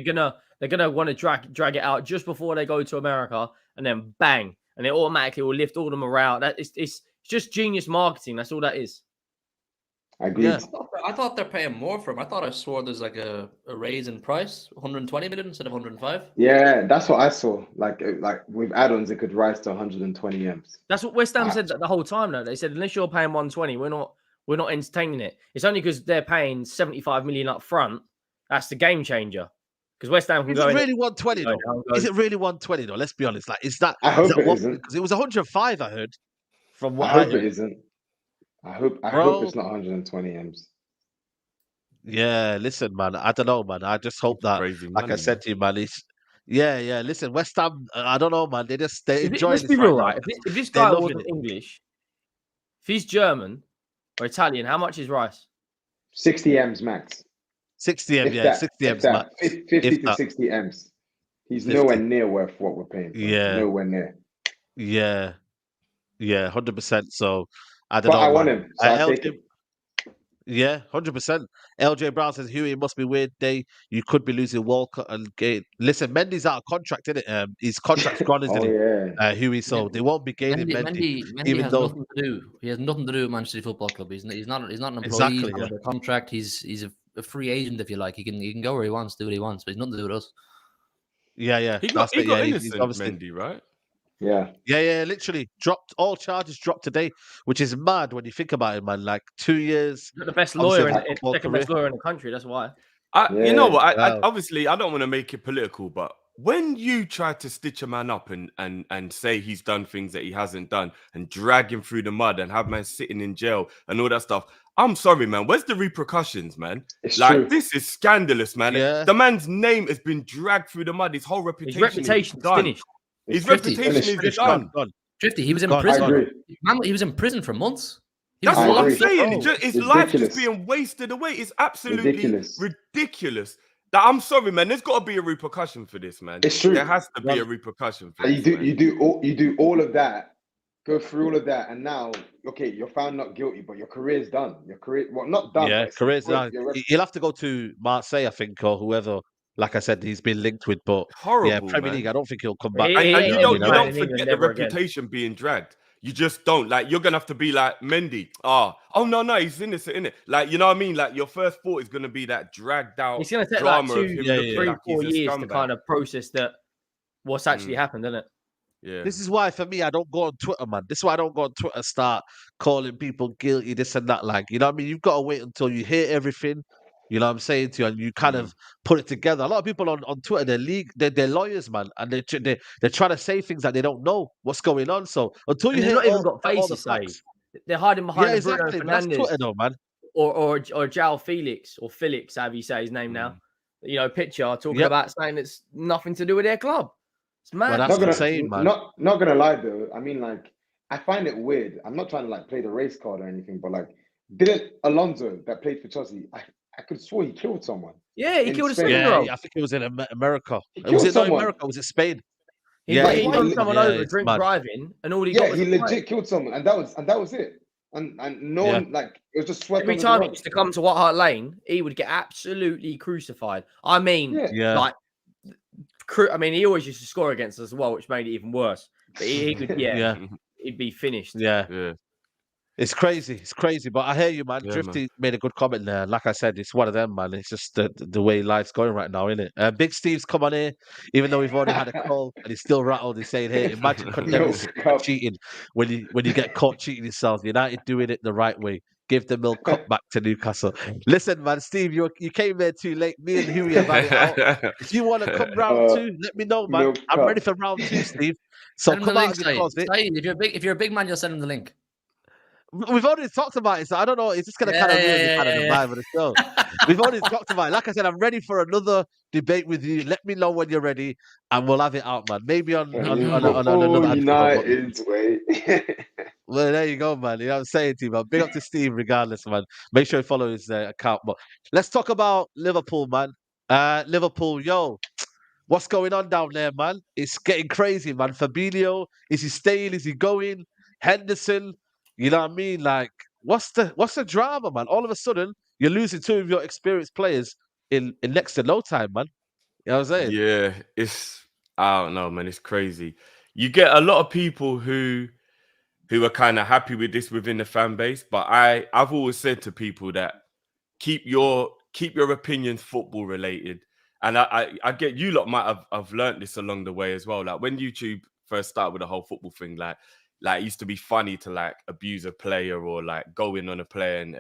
they're gonna want to drag it out just before they go to America, and then bang, and it automatically will lift all the morale. That it's just genius marketing. That's all that is. Agreed. Yeah. I thought they're paying more for him. I thought I swore there's like a raise in price, 120 million instead of 105. Yeah, that's what I saw. Like with add-ons, it could rise to 120 M's. That's what West Ham said the whole time. Though they said unless you're paying 120, we're not entertaining it. It's only because they're paying 75 million up front. That's the game changer. Because West Ham can Is go it in. really 120 though? Is it really 120 though? Let's be honest. Like, is that? I hope is that it isn't. Because it was 105. I heard. From what I hope heard. it isn't. I hope Bro. it's not 120 M's. Yeah, listen, man. I don't know, man. I just hope that, Crazy like I money, said man. to you, man. Yeah. Listen, West Ham. I don't know, man. They enjoy Let's this be right real, now. right? If this They're guy loving wasn't it. English, if he's German or Italian, how much is Rice? 60 M's max. 60 M, If yeah, that, 60 if M's that, max. 50 If to that. 60 M's. He's 50. nowhere near worth what we're paying for. Yeah. Nowhere near. Yeah, 100%. So I don't But know, I want man. him, so I'll take LJ, him. yeah, 100%. LJ Brown says, Huey, it must be weird day. You could be losing Walcott and Kane. Listen, Mendy's out of contract, isn't it? His contract's gone, isn't Oh he? yeah. Huey, so they won't be gaining Mendy. Mendy even has though nothing to do. He has nothing to do with Manchester City Football Club. He's not an employee. Exactly, He's not under contract. He's a free agent, if you like. He can go where he wants, do what he wants, but he's nothing to do with us. Yeah. He got He's innocent, obviously. Mendy, right? Yeah. Yeah, literally dropped. All charges dropped today, which is mad when you think about it, man. Like 2 years. He's got the best obviously, lawyer, of his football second best lawyer in the country. That's why. You know what? I Wow. obviously I don't want to make it political, but when you try to stitch a man up and say he's done things that he hasn't done and drag him through the mud and have man sitting in jail and all that stuff, I'm sorry, man. Where's the repercussions, man? It's like true. this is scandalous, man. Yeah. The man's name has been dragged through the mud. His whole reputation, His reputation's is done. finished. His It's reputation finished. is done. Gone. Drifty, he was in God, prison. I agree. Man, he was in prison for months. That's I what I'm agree. saying. Oh, His life ridiculous. just being wasted away. It's absolutely Ridiculous. ridiculous. That I'm sorry, man. There's got to be a repercussion for this, man. It's true. There has to be Well, a repercussion for And this. you do all of that, go through all of that, and now, okay, you're found not guilty, but your career's done. Your career, well, not done. Yeah, but it's career's good. done. Your He'll have to go to Marseille, I think, or whoever. Like I said, he's been linked with, but Horrible, yeah, Premier man. League. I don't think he'll come back. He- And he- you he- don't he- you don't in England, forget the never again. reputation being dragged. You just don't. Like you're gonna have to be like Mendy. Oh no, he's innocent, innit? Like you know what I mean? Like your first thought is gonna be that dragged out It's going to take like drama 2, of him Yeah, looking 3, like 4 he's a years to scumbag. kind of process that what's actually happened, isn't it? Yeah. This is why, for me, I don't go on Twitter, man. This is why I don't go on Twitter, start calling people guilty, this and that. Like, you know what I mean? You've got to wait until you hear everything. You know what I'm saying to you, and you kind of put it together. A lot of people on Twitter, they're lawyers, man, and they're trying to say things that they don't know what's going on. So until you And they've hear not even all got the faces, facts, They're hiding behind yeah, the Bruno exactly. But that's Fernandes Twitter, though, man. or João Felix or Felix, however you say his name now. You know, picture talking Yep. about something that's nothing to do with their club. It's mad. Well, that's not gonna insane, man. not gonna lie though. I mean, like, I find it weird. I'm not trying to like play the race card or anything, but like, didn't Alonso that played for Chelsea? I could swear he killed someone. Yeah, he in killed a Spain. 7-year-old. Yeah, I think it was in America. He Was killed it not someone. America? Was it Spain? He Yeah, knocked someone over, it's drink mad. driving, and all he Yeah, got was he a fine. legit killed someone, and that was it. And no Yeah. one, like, it was just swept Every under the time he rug. used to come to White Hart Lane, he would get absolutely crucified. I mean, Yeah. Yeah. like, I mean, he always used to score against us as well, which made it even worse. But he would, Yeah. he'd be finished. Yeah. Yeah. It's crazy. It's crazy. But I hear you, man. Yeah, man. Drifty made a good comment there. Like I said, it's one of them, man. It's just the way life's going right now, isn't it? Big Steve's come on here, even though we've already had a call and he's still rattled. He's saying, hey, imagine condemning Milk cup. cheating when you get caught cheating yourself. United doing it the right way. Give the milk cup back to Newcastle. Listen, man, Steve, you came there too late. Me and Huey have had it out. If you want to come round two, let me know, man. Milk I'm cup. ready for round two, Steve. So Send him the come out link, of your closet. Saeed, if you're a big man, you'll send him the link. We've already talked about it, so I don't know. It's just going to kind of ruin the kind of the vibe of the show. We've already talked about it. Like I said, I'm ready for another debate with you. Let me know when you're ready, and we'll have it out, man. Maybe on another episode. United's way. Well, there you go, man. You know what I'm saying to you, man. Big up to Steve, regardless, man. Make sure you follow his account. But let's talk about Liverpool, man. Liverpool, yo. What's going on down there, man? It's getting crazy, man. Fabinho, is he staying? Is he going? Henderson, you know what I mean? Like, what's the drama, man? All of a sudden, you're losing two of your experienced players in next to no time, man. You know what I'm saying? Yeah, I don't know, man. It's crazy. You get a lot of people who are kind of happy with this within the fan base, but I've always said to people that keep your opinions football related. And I get you lot might have learned this along the way as well. Like when YouTube first started with the whole football thing, like it used to be funny to like abuse a player or like go in on a player and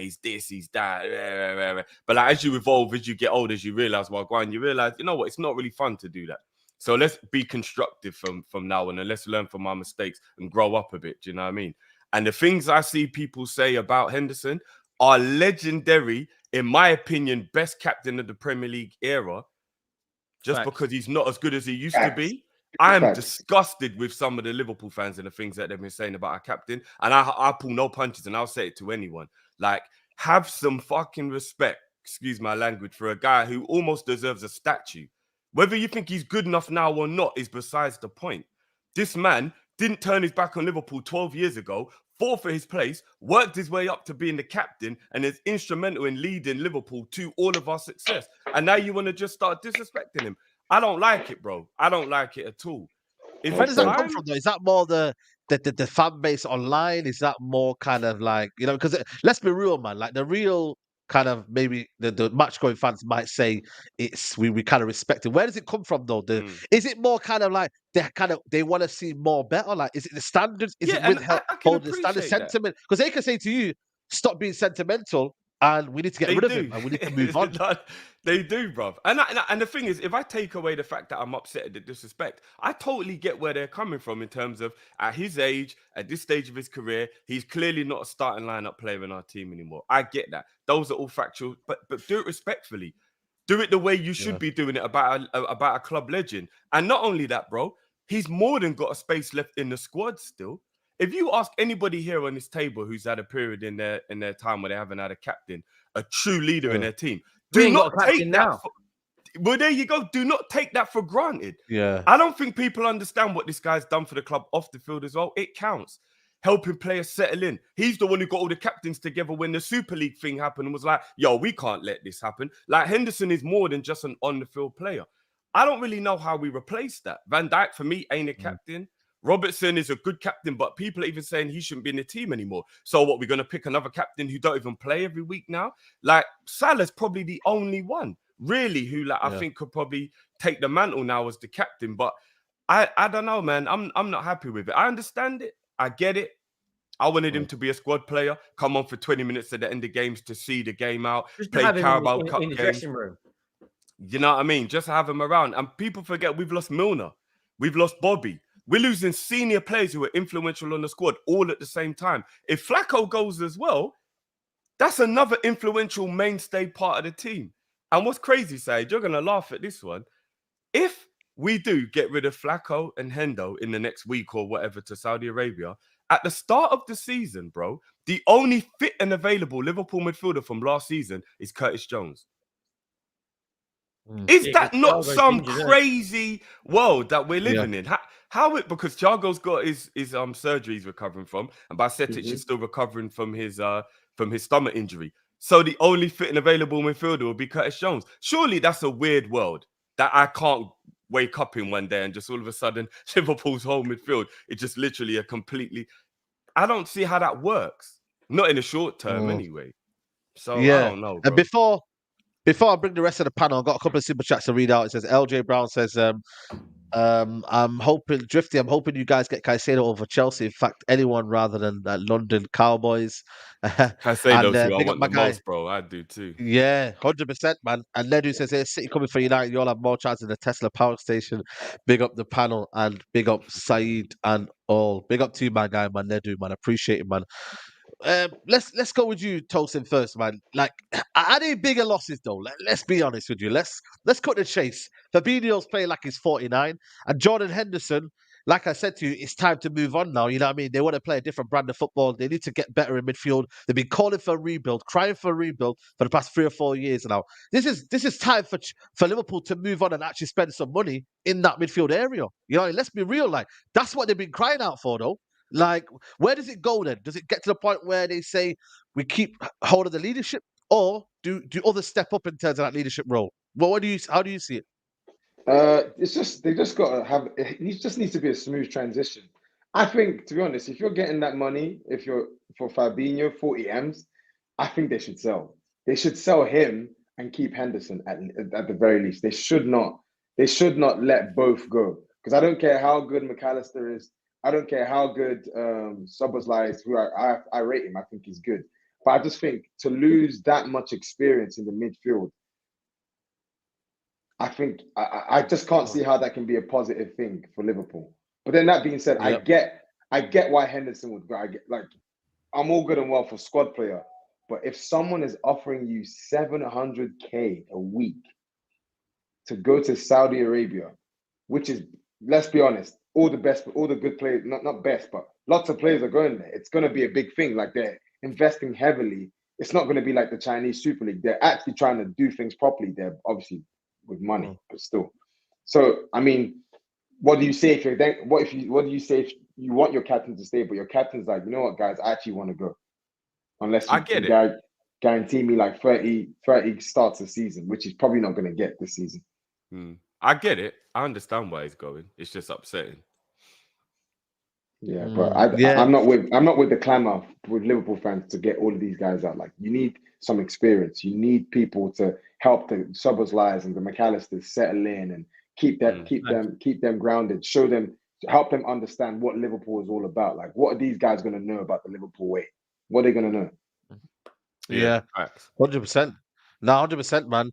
he's this, he's that. But like as you evolve, as you get older, as you realize, well, go on, you realize, you know what, it's not really fun to do that. So let's be constructive from now on and let's learn from our mistakes and grow up a bit. Do you know what I mean? And the things I see people say about Henderson are legendary, in my opinion, best captain of the Premier League era, just because he's not as good as he used to be. I'm disgusted with some of the Liverpool fans and the things that they've been saying about our captain. And I pull no punches and I'll say it to anyone. Like, have some fucking respect, excuse my language, for a guy who almost deserves a statue. Whether you think he's good enough now or not is besides the point. This man didn't turn his back on Liverpool 12 years ago, fought for his place, worked his way up to being the captain, and is instrumental in leading Liverpool to all of our success. And now you want to just start disrespecting him. I don't like it, bro. I don't like it at all. Where does that come from, though? Is that more the fan base online? Is that more kind of like, you know, because let's be real, man. Like the real kind of maybe the match going fans might say it's we kind of respect it. Where does it come from, though? Is it more kind of like they want to see more better? Like, is it the standards? Is it with holding the standard sentiment? Because they can say to you, stop being sentimental. And we need to get rid of him, and we need to move on. They do, bruv. And the thing is, if I take away the fact that I'm upset at the disrespect, I totally get where they're coming from in terms of at his age, at this stage of his career, he's clearly not a starting lineup player in our team anymore. I get that. Those are all factual, but do it respectfully. Do it the way you should be doing it about a club legend. And not only that, bro, he's more than got a space left in the squad still. If you ask anybody here on this table who's had a period in their time where they haven't had a captain, a true leader in their team, do not take that. Well, there you go. Do not take that for granted. Yeah. I don't think people understand what this guy's done for the club off the field as well. It counts. Helping players settle in. He's the one who got all the captains together when the Super League thing happened and was like, yo, we can't let this happen. Like, Henderson is more than just an on-the-field player. I don't really know how we replace that. Van Dijk, for me, ain't a captain. Robertson is a good captain, but people are even saying he shouldn't be in the team anymore. So what, we're going to pick another captain who don't even play every week now? Like, Salah's probably the only one, really, who I think could probably take the mantle now as the captain. But I don't know, man. I'm not happy with it. I understand it. I get it. I wanted him to be a squad player, come on for 20 minutes at the end of games to see the game out, just play Carabao Cup in the games. dressing room. You know what I mean? Just have him around. And people forget we've lost Milner. We've lost Bobby. We're losing senior players who are influential on the squad all at the same time. If Flacco goes as well, that's another influential mainstay part of the team. And what's crazy, Saeed, you're going to laugh at this one. If we do get rid of Flacco and Hendo in the next week or whatever to Saudi Arabia, at the start of the season, bro, the only fit and available Liverpool midfielder from last season is Curtis Jones. Is that not some crazy world that we're living in? How it, because Thiago's got his surgery he's recovering from, and Bajcetic is still recovering from his stomach injury. So the only fit and available midfielder will be Curtis Jones. Surely that's a weird world that I can't wake up in one day and just all of a sudden Liverpool's whole midfield is just literally a completely. I don't see how that works. Not in the short term, Mm. anyway. So I Yeah. don't know, And bro. before I bring the rest of the panel, I've got a couple of super chats to read out. It says LJ Brown says, I'm hoping Drifty, I'm hoping you guys get Caicedo over Chelsea. In fact, anyone rather than London Cowboys. And Caicedo's who I big up want my the guy. most, bro. I do too. Yeah, 100%, man. And Ledu says, hey, City coming for United. You all have more chance in the Tesla power station. Big up the panel and big up Saeed and all. Big up to you, my guy, man. Ledu, man. Appreciate it, man. Let's go with you, Tosin, first, man. Like, are they bigger losses though? Let's be honest with you. Let's cut the chase. Fabinho's playing like he's 49, and Jordan Henderson. Like I said to you, it's time to move on now. You know what I mean? They want to play a different brand of football. They need to get better in midfield. They've been calling for a rebuild, crying for a rebuild for the past 3 or 4 years now. This is time for Liverpool to move on and actually spend some money in that midfield area. You know, let's be real. Like that's what they've been crying out for, though. Like, where does it go then? Does it get to the point where they say we keep hold of the leadership, or do others step up in terms of that leadership role? Well, how do you see it? It's just they just got to have. It just needs to be a smooth transition. I think, to be honest, if you're getting that money, if you're for Fabinho 40 M's, I think they should sell. They should sell him and keep Henderson at the very least. They should not. They should not let both go because I don't care how good McAllister is. I don't care how good Szoboszlai is. Who I rate him. I think he's good. But I just think to lose that much experience in the midfield, I think I just can't see how that can be a positive thing for Liverpool. But then that being said, Yep. I get why Henderson would go. I'm all good and well for squad player, but if someone is offering you 700K a week to go to Saudi Arabia, which is, let's be honest, all the good players, not best, but lots of players are going there. It's going to be a big thing. Like they're investing heavily. It's not going to be like the Chinese Super League. They're actually trying to do things properly. They're obviously with money, but still. So I mean, what do you say if you're then? What do you say if you want your captain to stay, but your captain's like, you know what, guys, I actually want to go, unless I you get can it. guarantee me like 30 starts a season, which he's probably not going to get this season. I get it. I understand why he's going. It's just upsetting. Yeah, but Yeah. I'm not with the clamor with Liverpool fans to get all of these guys out. Like, you need some experience. You need people to help the Szoboszlais and the McAllisters settle in and keep them grounded. Show them, help them understand what Liverpool is all about. Like, what are these guys going to know about the Liverpool way? What are they going to know? Yeah. 100%. No, 100%, man.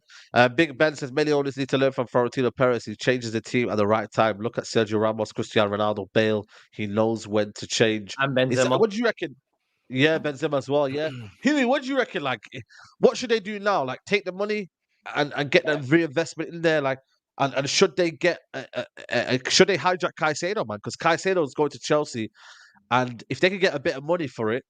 Big Ben says many owners need to learn from Florentino Perez. He changes the team at the right time. Look at Sergio Ramos, Cristiano Ronaldo, Bale. He knows when to change. And Benzema. What do you reckon? Yeah, Benzema as well. Yeah, Huey, what do you reckon? Like, what should they do now? Like, take the money and get that reinvestment in there. Like, and should they get should they hijack Caicedo, man? Because Caicedo is going to Chelsea, and if they can get a bit of money for it.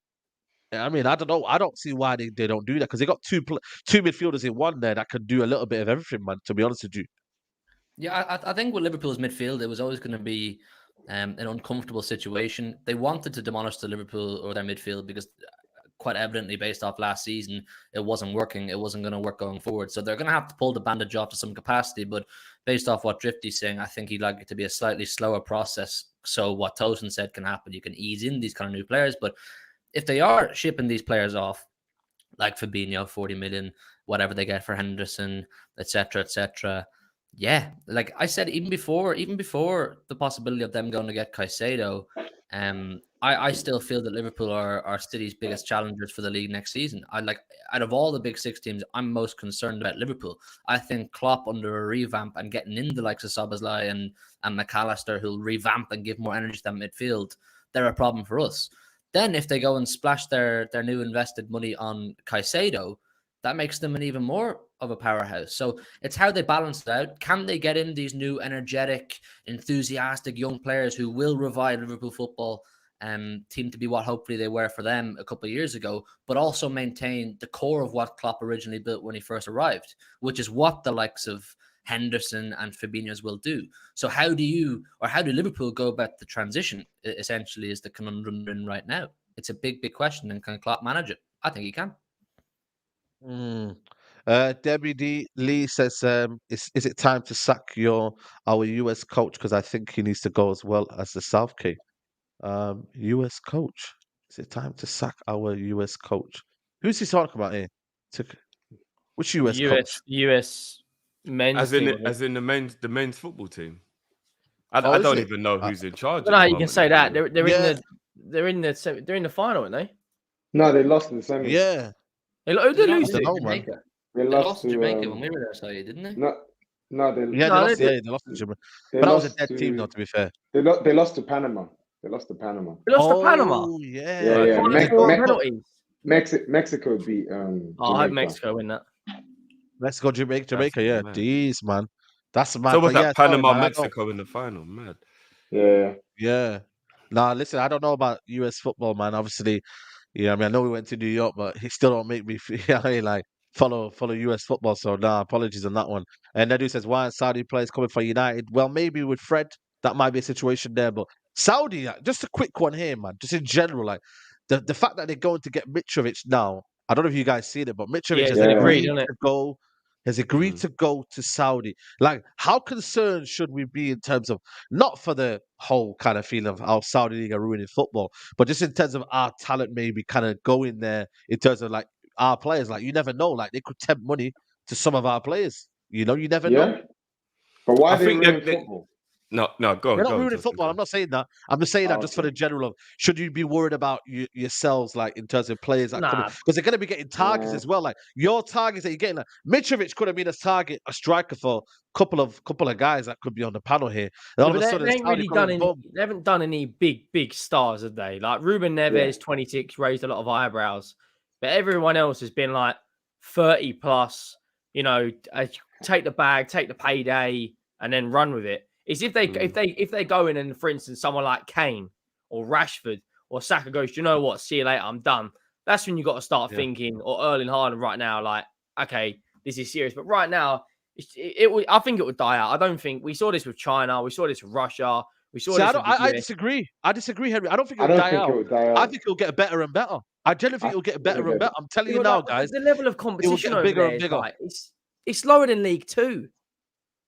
I mean, I don't know. I don't see why they don't do that because they got two midfielders in one there that can do a little bit of everything, man. To be honest with you. Yeah, I think with Liverpool's midfield, it was always going to be an uncomfortable situation. They wanted to demolish the Liverpool or their midfield because quite evidently based off last season, it wasn't working. It wasn't going to work going forward. So they're going to have to pull the bandage off to some capacity. But based off what Drifty's saying, I think he'd like it to be a slightly slower process. So what Tosin said can happen. You can ease in these kind of new players. But if they are shipping these players off, like Fabinho, 40 million, whatever they get for Henderson, etc. Yeah, like I said, even before the possibility of them going to get Caicedo, I still feel that Liverpool are City's biggest challengers for the league next season. I like out of all the big six teams, I'm most concerned about Liverpool. I think Klopp under a revamp and getting in the likes of Szoboszlai and McAllister, who'll revamp and give more energy to that midfield, they're a problem for us. Then if they go and splash their new invested money on Caicedo, that makes them an even more of a powerhouse. So it's how they balance it out. Can they get in these new energetic, enthusiastic young players who will revive Liverpool football team to be what hopefully they were for them a couple of years ago, but also maintain the core of what Klopp originally built when he first arrived, which is what the likes of Henderson and Fabinho's will do. So how do Liverpool go about the transition, essentially, is the conundrum in right now. It's a big question, and can Klopp manage it? I think he can. Debbie D. Lee says, is it time to sack our US coach? Because I think he needs to go as well as the Southgate. US coach. Is it time to sack our US coach? Who's he talking about here? Which US coach? US men's As in team. as in the men's football team. I Oh, is don't it? even know who's in charge. I don't know how at the you can moment, say to be that. honest. They're in the final, aren't they? No, they lost in the semis. Yeah. Who did they lose I don't to? know, man. Jamaica. They They lost lost to to Jamaica when we were there, Saeed, didn't they? no, they Yeah, No, they lost to Jamaica. they But that was a lost dead team, though, to be fair. They lost to Panama. They lost to Panama. They lost to Panama. Oh, yeah. Yeah, yeah. Mexico Mexico beat I hope Jamaica. Mexico win that. Mexico, Jamaica, yeah. mad. Jeez, man. That's mad. So was But that yeah, Panama, sorry, man, Mexico in the final? Mad. Yeah. Yeah. Nah, listen, I don't know about US football, man. Obviously, I know we went to New York, but he still don't make me feel like follow US football. So nah, apologies on that one. And Nedu says, why aren't Saudi players coming for United? Well, maybe with Fred, that might be a situation there. But Saudi, just a quick one here, man. Just in general, like the fact that they're going to get Mitrovic now. I don't know if you guys seen it, but Mitrovic has been agreed, isn't it? to go. Has agreed to go to Saudi. Like, how concerned should we be in terms of not for the whole kind of feeling of how Saudi League are ruining football, but just in terms of our talent maybe kind of going there in terms of like our players. Like, you never know. Like, they could tempt money to some of our players. You never know. But why I are they think ruining they- football? No, go They're on. not go on, ruining Justin, football. go I'm on. not saying that. I'm just saying that just for the Okay. general of, should you be worried about yourselves, like in terms of players that come in? Nah. Because they're going to be getting targets as well. Like your targets that you're getting. Like Mitrovic could have been a striker for a couple of guys that could be on the panel here. And all Yeah, of but a sudden, they ain't Saudi really come in, done any. boom. They haven't done any big stars, have they? Like Ruben Neves, 26, raised a lot of eyebrows, but everyone else has been like 30 plus. Take the bag, take the payday, and then run with it. It's if they go in and, for instance, someone like Kane or Rashford or Saka goes, you know what? See you later. I'm done. That's when you got to start thinking, or Erling Haaland right now, like, okay, this is serious. But right now, I think it would die out. I don't think we saw this with China. We saw this with Russia. We saw this. I disagree. I disagree, Henry. I don't think I it'll don't die think out. it will die out. I think it'll get better and better. I genuinely think it'll get better and better. I'm telling you now, guys. The level of It will competition get over bigger there and is bigger. like, it's lower than League Two.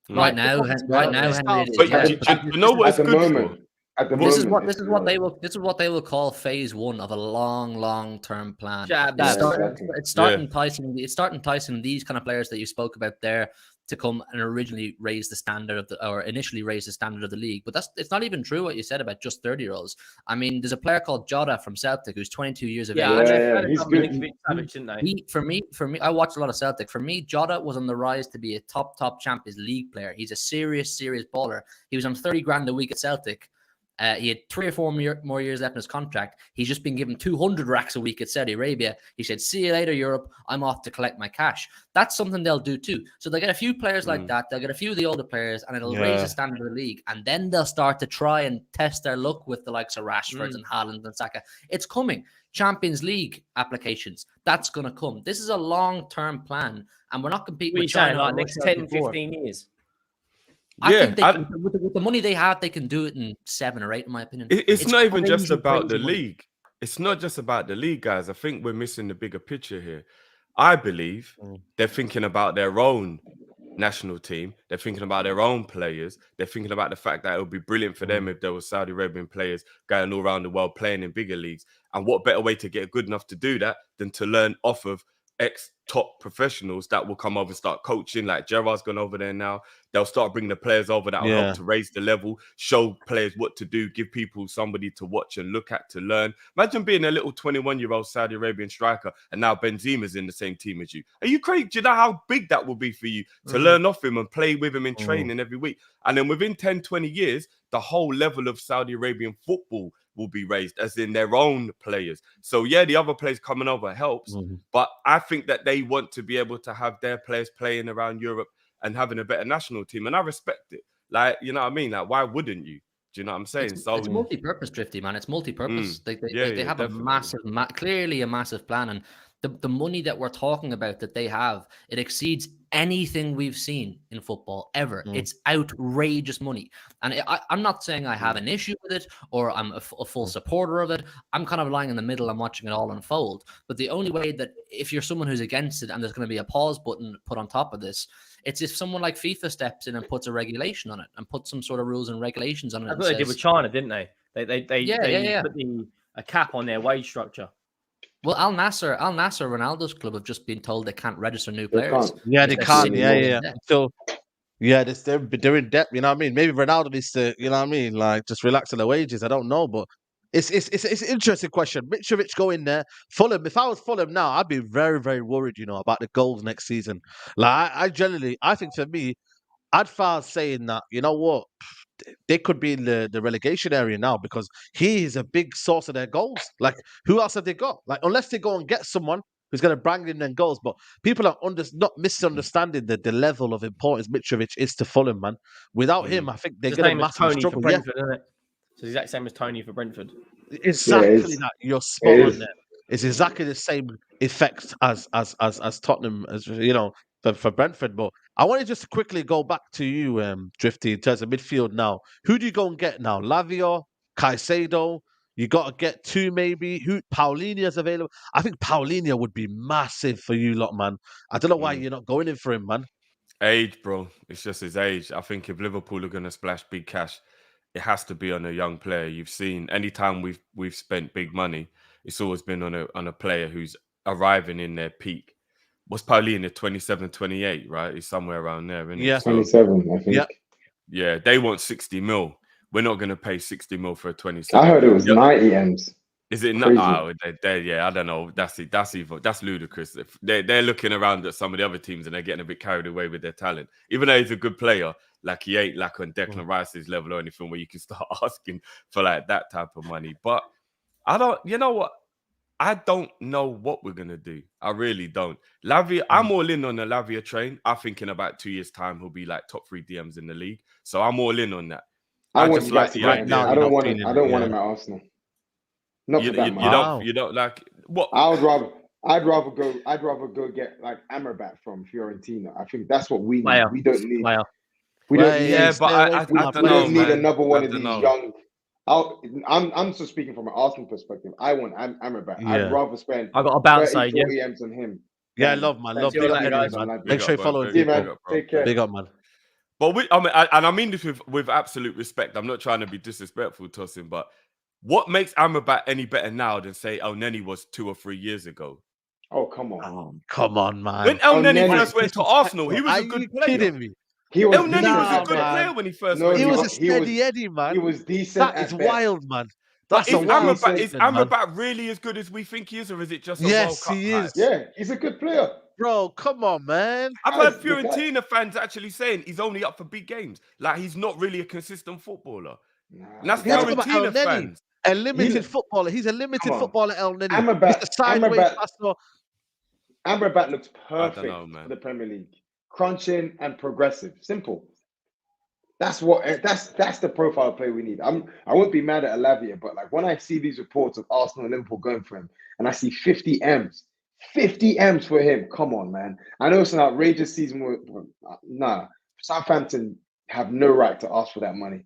Right Like, now, Henry, it is. But Yeah, you know what At it's the good moment, for? this is what they will call phase one of a long term plan. It's starting enticing these kind of players that you spoke about there to come and initially raise the standard of the league. But it's not even true what you said about just 30-year-olds. I mean, there's a player called Jota from Celtic who's 22 years of age. He's good. For me, I watched a lot of Celtic. For me, Jota was on the rise to be a top Champions League player. He's a serious baller. He was on 30 grand a week at Celtic. He had 3 or 4 more years left in his contract. He's just been given 200 racks a week at Saudi Arabia. He said, see you later, Europe. I'm off to collect my cash. That's something they'll do too. So they'll get a few players like that. They'll get a few of the older players, and it'll raise the standard of the league. And then they'll start to try and test their luck with the likes of Rashford and Haaland and Saka. It's coming. Champions League applications. That's going to come. This is a long-term plan, and we're not competing with China. Like next 10, 15 years. I think with the money they have, they can do it in 7 or 8, in my opinion. It's not even just about the league. It's not just about the league, guys. I think we're missing the bigger picture here. I believe they're thinking about their own national team. They're thinking about their own players. They're thinking about the fact that it would be brilliant for them if there was Saudi Arabian players going all around the world playing in bigger leagues. And what better way to get good enough to do that than to learn off of ex-top professionals that will come over and start coaching. Like Gerard's gone over there now. They'll start bringing the players over that will help to raise the level, show players what to do, give people somebody to watch and look at to learn. Imagine being a little 21-year-old Saudi Arabian striker and now Benzema's in the same team as you. Are you crazy? Do you know how big that will be for you to learn off him and play with him in training every week? And then within 10, 20 years, the whole level of Saudi Arabian football will be raised, as in their own players. So yeah, the other players coming over helps, but I think that they want to be able to have their players playing around Europe and having a better national team, and I respect it. Like, you know what I mean? Like, why wouldn't you? Do you know what I'm saying? It's multi-purpose, Drifty, man. It's multi-purpose. They have definitely. Clearly a massive plan, and the money that we're talking about that they have, it exceeds anything we've seen in football ever. It's outrageous money. And I'm not saying I have an issue with it or I'm a full supporter of it. I'm kind of lying in the middle and watching it all unfold. But the only way that if you're someone who's against it and there's going to be a pause button put on top of this, it's if someone like FIFA steps in and puts a regulation on it and puts some sort of rules and regulations on it. That's what they did with China, didn't they? They put a cap on their wage structure. Well, Al Nassr, Ronaldo's club have just been told they can't register new They players. can't. Yeah, they They're can't. sitting Yeah, in yeah. debt. So, yeah, they're in debt. You know what I mean? Maybe Ronaldo needs to, you know what I mean, like just relax on the wages. I don't know, but it's an interesting question. Mitrovic go in there. Fulham. If I was Fulham now, I'd be very, very worried. You know, about the goals next season. Like I think for me, I'd far saying that. You know what? They could be in the relegation area now because he is a big source of their goals. Like, who else have they got? Like, unless they go and get someone who's going to bring in them goals. But people are not misunderstanding the level of importance Mitrovic is to Fulham, man. Without him, I think they're It's the going to same as massively Tony for struggle. Yeah, Brentford, isn't it? It's the exact same as Tony for Brentford. exactly that. You're spot on is. there. It's exactly the same effect as Tottenham, as you know, for Brentford. But I want to just quickly go back to you, Drifty, in terms of midfield now. Who do you go and get now? Lavia, Caicedo. You got to get two, maybe. Who? Paulinia's available. I think Paulinia would be massive for you lot, man. I don't know why you're not going in for him, man. Age, bro. It's just his age. I think if Liverpool are going to splash big cash, it has to be on a young player. You've seen anytime we've spent big money, it's always been on a player who's arriving in their peak. What's Paulinho, 27, 28, right? He's somewhere around there, isn't Yeah. it? So, 27, I think. Yeah. yeah, they want 60 mil. We're not going to pay 60 mil for a 27. I heard it was 90 M's. Is it not? Crazy. Oh, yeah, I don't know. That's ludicrous. They're looking around at some of the other teams and they're getting a bit carried away with their talent. Even though he's a good player, like he ain't like on Declan Rice's level or anything where you can start asking for like that type of money. But you know what? I don't know what we're gonna do. I really don't. Lavia, I'm all in on the Lavia train. I think in about 2 years' time he'll be like top 3 DMs in the league. So I'm all in on that. I want just you like guys to the get him. idea. I don't want Feeling him. I don't it, want yeah. him at Arsenal. Not for that You money. Wow. don't like what? I'd rather go get like Amrabat from Fiorentina. I think that's what we need. Player. We don't need. Player. We don't Well, need. Yeah, stay but away I from that don't we know, don't need man. another one I of these don't know. young. I'm just speaking from an Arsenal perspective. I want Amrabat. Yeah. I'd rather spend I got a bounce 30, side, yeah. 40 M's on him. Yeah, than love, man. spend Love. See you Big up, later, million guys. on Lavia. Make sure you're following See you, people. man. Take care. Big up, man. But I mean this with absolute respect. I'm not trying to be disrespectful, Tosin, but what makes Amrabat any better now than say El Neni was 2 or 3 years ago? Oh, come on. Oh, come on, man. When El Neni Neni- first went to Arsenal, he was Are a good you player. kidding me? He was El Neni was a Nah, good man. player when he first No, went He to was a Arsenal. steady Eddie, man. He was decent. That is at best. wild, man. But That's a is wild Amrabat, statement, man. Amrabat really as good as we think he is, or is it just a World Yes, Cup he hype? is. Yeah, he's a good player. Bro, come on, man. I've Guys, heard the guy- Fiorentina fans actually saying he's only up for big games. Like he's not really a consistent footballer. And that's Yeah, talk about El Fiorentina Neni. fans. A limited He- footballer. He's a limited Come on. footballer, El Neni. Amrabat- He's a sideways Amrabat- passer. Amrabat looks I perfect don't know, man. for the Premier League. Crunching and progressive. Simple. That's the profile of play we need. I won't be mad at Lavia, but like when I see these reports of Arsenal and Liverpool going for him, and I see 50 M's for him. Come on, man. I know it's an outrageous season. Nah, Southampton have no right to ask for that money.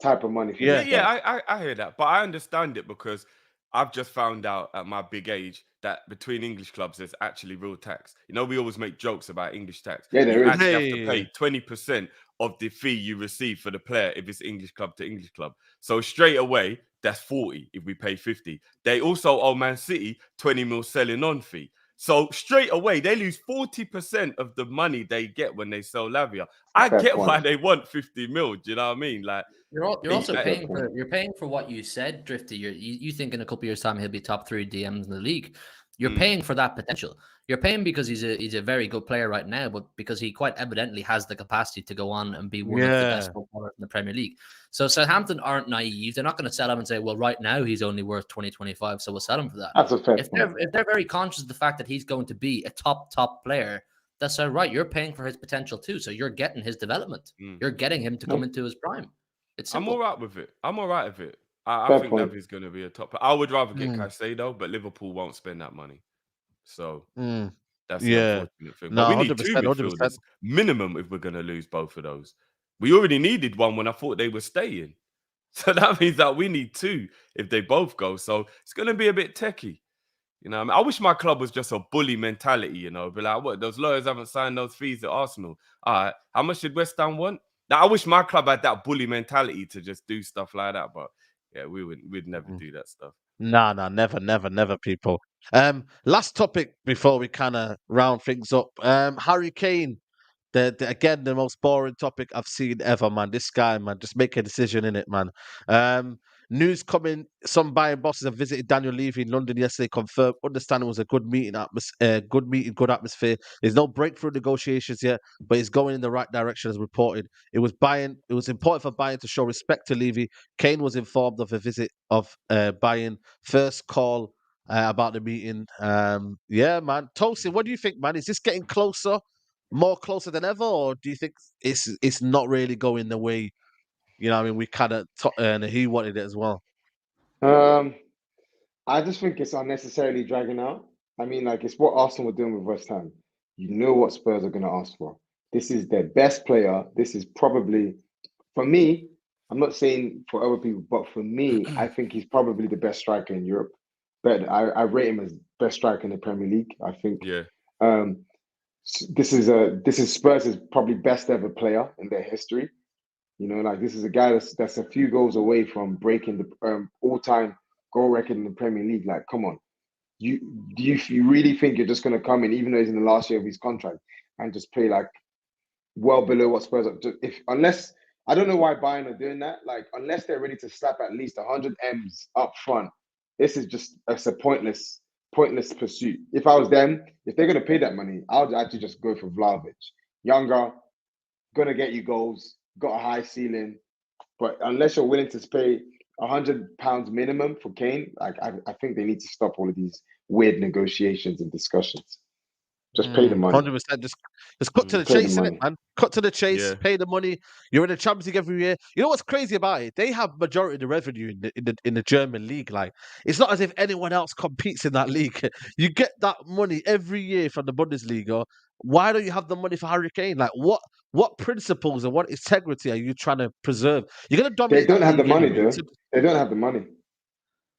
Type of money. For Yeah. these guys. I hear that, but I understand it because I've just found out at my big age that between English clubs there's actually real tax. You know, we always make jokes about English tax. Yeah, there you is. actually have Hey. to pay 20% of the fee you receive for the player if it's English club to English club. So straight away, that's 40 if we pay 50. They also owe Man City 20 mil selling on fee. So straight away, they lose 40% of the money they get when they sell Lavia. I Fair get point. why they want 50 mil. Do you know what I mean? Like, You're also Yeah. paying for what you said, Drifty. You think in a couple of years' time he'll be top 3 DMs in the league. You're paying for that potential. You're paying because he's a very good player right now, but because he quite evidently has the capacity to go on and be one of the best footballers in the Premier League. So Southampton aren't naive. They're not going to sell him and say, well, right now he's only worth 20, 25, so we'll sell him for that. That's a fair If point. they're very conscious of the fact that he's going to be a top player, that's all right. You're paying for his potential too. So you're getting his development. You're getting him to come into his prime. It's I'm simple. all right with it. I Fair think point. Lavia's going to be a top. I would rather get Caicedo, but Liverpool won't spend that money. So that's the Yeah. unfortunate thing. No, But we need 2 100%, 100%. midfielders minimum if we're going to lose both of those. We already needed one when I thought they were staying. So that means that we need 2 if they both go. So it's going to be a bit techie. You know what I mean? I wish my club was just a bully mentality, you know. Be like, what? Those lawyers haven't signed those fees at Arsenal. All right. How much did West Ham want? Now, I wish my club had that bully mentality to just do stuff like that. But yeah, we'd never do that stuff. Nah, never, people. Last topic before we kind of round things up. Harry Kane. Again, the most boring topic I've seen ever, man. This guy, man, just make a decision in it, man. News coming. Some buying bosses have visited Daniel Levy in London yesterday. Confirmed. Understand it was a good meeting, good atmosphere. There's no breakthrough negotiations yet, but it's going in the right direction as reported. It was important for Bayern to show respect to Levy. Kane was informed of a visit of Bayern. First call about the meeting. Yeah, man. Tosin, what do you think, man? Is this getting closer? More closer than ever, or do you think it's not really going the way I mean we kind of and he wanted it as well? Um, I just think it's unnecessarily dragging out. I mean, like it's what Arsenal were doing with West Ham. You know what Spurs are going to ask for. This is their best player. This is probably, for me, I'm not saying for other people, but for me, I think he's probably the best striker in Europe. But I rate him as best striker in the Premier League. I think Yeah. this is Spurs' probably best ever player in their history. Like this is a guy that's a few goals away from breaking the all-time goal record in the Premier League. Like, come on, you really think you're just going to come in, even though he's in the last year of his contract, and just play like well below what Spurs are? Unless I don't know why Bayern are doing that. Like, unless they're ready to slap at least 100 M's up front, this is just a pointless pursuit. If I was them, if they're going to pay that money, I would actually just go for Vlahovic. Younger, gonna get you goals, got a high ceiling, but unless you're willing to pay £100 minimum for Kane, like I think they need to stop all of these weird negotiations and discussions. Just pay the money. 100%. Just cut to the Pay the chase, innit, money. man? Cut to the chase. Yeah. Pay the money. You're in the Champions League every year. You know what's crazy about it? They have majority of the revenue in the German league. Like, it's not as if anyone else competes in that league. You get that money every year from the Bundesliga. Why don't you have the money for Harry Kane? Like, what principles and what integrity are you trying to preserve? You're gonna They dominate don't that have the league money, anyway. though. They don't have the money.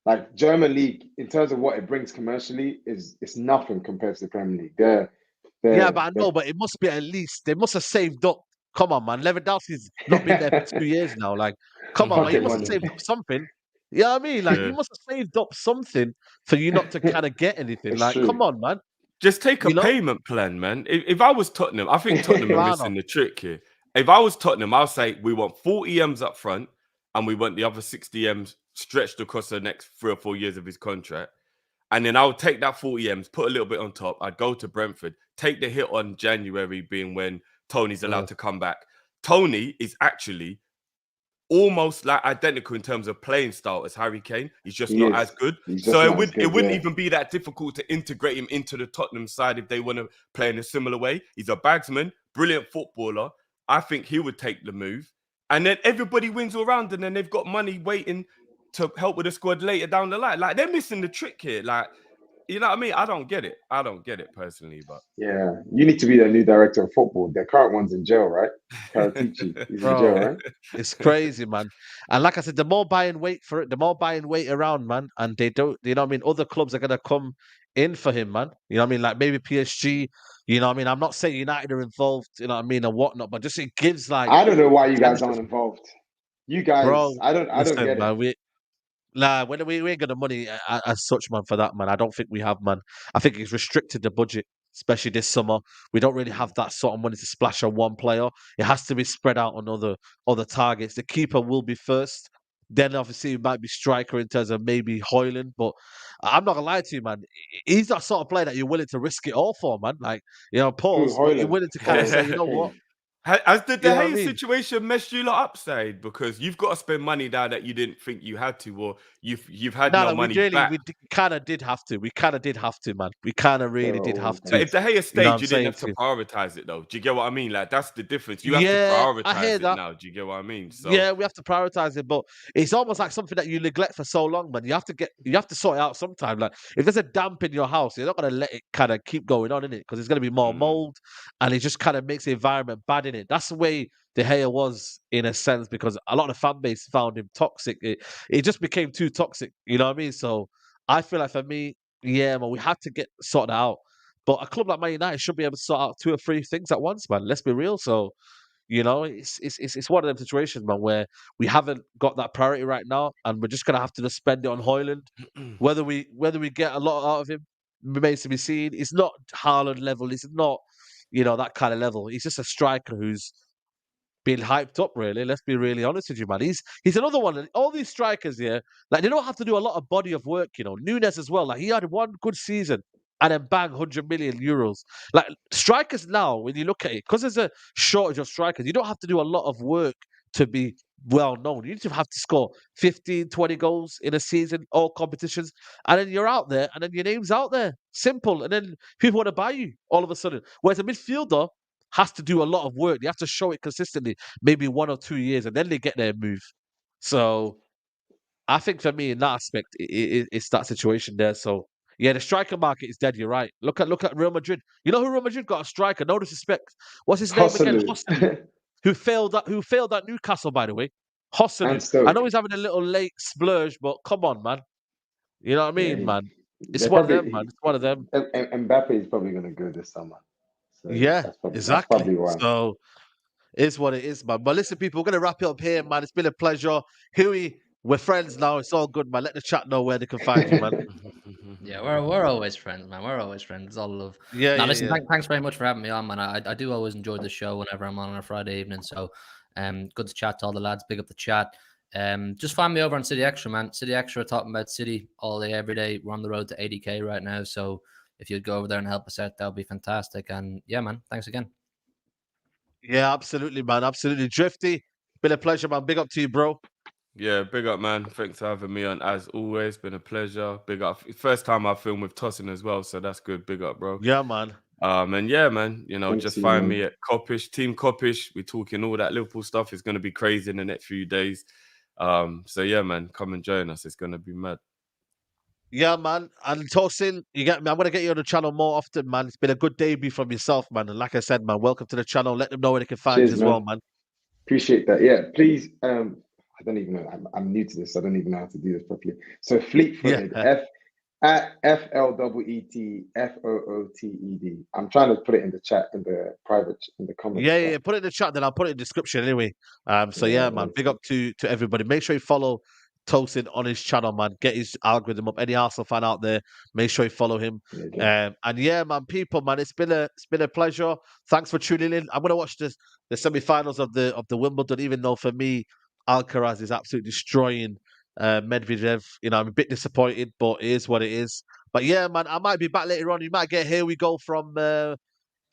Like German league, in terms of what it brings commercially, it's nothing compared to the Premier League. Yeah, but I know, but it must be at least they must have saved up. Come on, man. Lewandowski's not been there for 2 years now. Like, come on, man. You Pocket must have money. saved up something. You know what I mean? Like, you Yeah. must have saved up something for you not to kind of get anything. It's Like, true. come on, man. Just take a You know? payment plan, man. If I was Tottenham, I think Tottenham are Plano. missing the trick here. If I was Tottenham, I'll say we want 40 M's up front and we want the other 60 M's stretched across the next 3 or 4 years of his contract. And then I would take that 40 M's, put a little bit on top. I'd go to Brentford, take the hit on January being when Tony's allowed to come back. Tony is actually almost like identical in terms of playing style as Harry Kane. He's just not as good. So it wouldn't even be that difficult to integrate him into the Tottenham side if they want to play in a similar way. He's a bagsman, brilliant footballer. I think he would take the move. And then everybody wins all round, and then they've got money waiting to help with the squad later down the line. Like, they're missing the trick here. Like, you know what I mean? I don't get it. I don't get it personally, but Yeah, you need to be the new director of football. The current one's in jail, right? Paratici is in jail, right? It's crazy, man. And like I said, the more buying wait for it, the more buying wait around, man. And they don't, you know what I mean? Other clubs are gonna come in for him, man. You know what I mean? Like maybe PSG, you know what I mean? I'm not saying United are involved, you know what I mean, and whatnot, but just it gives like I don't know why you guys potential. aren't involved. You guys, Bro, I don't listen, get it. man, we ain't got the money as such, man, for that, man. I don't think we have, man. I think it's restricted the budget, especially this summer. We don't really have that sort of money to splash on one player. It has to be spread out on other targets. The keeper will be first. Then obviously it might be striker in terms of maybe Hoyland, but I'm not gonna lie to you, man. He's that sort of player that you're willing to risk it all for, man. Like, pause, but you're Hoyland? willing to kind of say, you know what? Has the De You know what I Gea mean? situation messed you lot up, Saeed? Because you've got to spend money now that you didn't think you had to, or you've had no money back. We kind of did have to. We kind of did have to, man. We kind of really did have But to. if De Gea stayed, You know what I'm you didn't have to saying? prioritize it, though. Do you get what I mean? Like, that's the difference. You have Yeah, to I prioritize hear it that. now. Do you get what I mean? So Yeah, we have to prioritize it, but it's almost like something that you neglect for so long, man. You have to sort it out sometime. Like if there's a damp in your house, you're not gonna let it kind of keep going on in it because there's gonna be more mold, and it just kind of makes the environment bad in it. That's the way De Gea was in a sense because a lot of the fan base found him toxic. It just became too toxic. You know what I mean? So I feel like for me, yeah, man, we had to get sorted out. But a club like Man United should be able to sort out 2 or 3 things at once, man. Let's be real. So. You know, it's one of them situations, man, where we haven't got that priority right now, and we're just gonna have to just spend it on Højlund. Whether we get a lot out of him remains to be seen. It's not Haaland level. It's not, that kind of level. He's just a striker who's been hyped up, really. Let's be really honest with you, man. He's another one. All these strikers here, like, they don't have to do a lot of body of work, Nunes as well. Like, he had one good season and then bang, 100 million euros. Like, strikers now, when you look at it, because there's a shortage of strikers, you don't have to do a lot of work to be well known. You need to have to score 15, 20 goals in a season, all competitions, and then you're out there, and then your name's out there. Simple. And then people want to buy you all of a sudden. Whereas a midfielder has to do a lot of work. They have to show it consistently, maybe 1 or 2 years, and then they get their move. So I think for me, in that aspect, it's that situation there. So yeah, the striker market is dead. You're right. Look at Real Madrid. You know who Real Madrid got a striker? No disrespect. What's his name again? Hosselu, who failed at Newcastle, by the way. Hosselu. I know he's having a little late splurge, but come on, man. You know what I mean, man? It's one of them, man. It's one of them. Mbappe is probably going to go this summer. So yeah, exactly. That's probably why. So it's what it is, man. But listen, people, we're going to wrap it up here, man. It's been a pleasure. Huey, we're friends now. It's all good, man. Let the chat know where they can find you, man. Yeah, we're always friends, man. We're always friends. It's all love. Yeah, now, listen, thanks very much for having me on, man. I do always enjoy the show whenever I'm on a Friday evening. So, good to chat to all the lads. Big up the chat. Just find me over on City Extra, man. City Extra, talking about City all day, every day. We're on the road to 80K right now. So if you'd go over there and help us out, that would be fantastic. And yeah, man, thanks again. Yeah, absolutely, man. Absolutely. Drifty, been a pleasure, man. Big up to you, bro. Yeah, big up, man. Thanks for having me on. As always, been a pleasure. Big up. First time I filmed with Tosin as well, so that's good. Big up, bro. Yeah, man. And yeah, man, Thanks just to you, find man. me at Coppish, Team Coppish. We're talking all that Liverpool stuff. It's going to be crazy in the next few days. So yeah, man, come and join us. It's going to be mad. Yeah, man. And Tosin, you get me. I'm gonna get you on the channel more often, man. It's been a good debut from yourself, man. And like I said, man, welcome to the channel. Let them know where they can find Cheers, you as man. well, man. Appreciate that. Yeah, please. I don't even know. I'm new to this. I don't even know how to do this properly. So fleet-footed. Yeah. At FLEETFOOTED. I'm trying to put it in the chat, in the private, in the comments. Yeah. Put it in the chat, then I'll put it in the description anyway. So yeah, man. Big up to everybody. Make sure you follow Tosin on his channel, man. Get his algorithm up. Any Arsenal fan out there, make sure you follow him. Yeah. And yeah, man, people, man, it's been a pleasure. Thanks for tuning in. I'm gonna watch the semi-finals of the Wimbledon, even though for me, Alcaraz is absolutely destroying Medvedev. I'm a bit disappointed, but it is what it is. But yeah, man, I might be back later on. You might get Here We Go from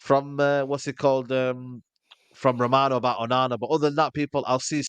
what's it called? From Romano about Onana. But other than that, people, I'll see you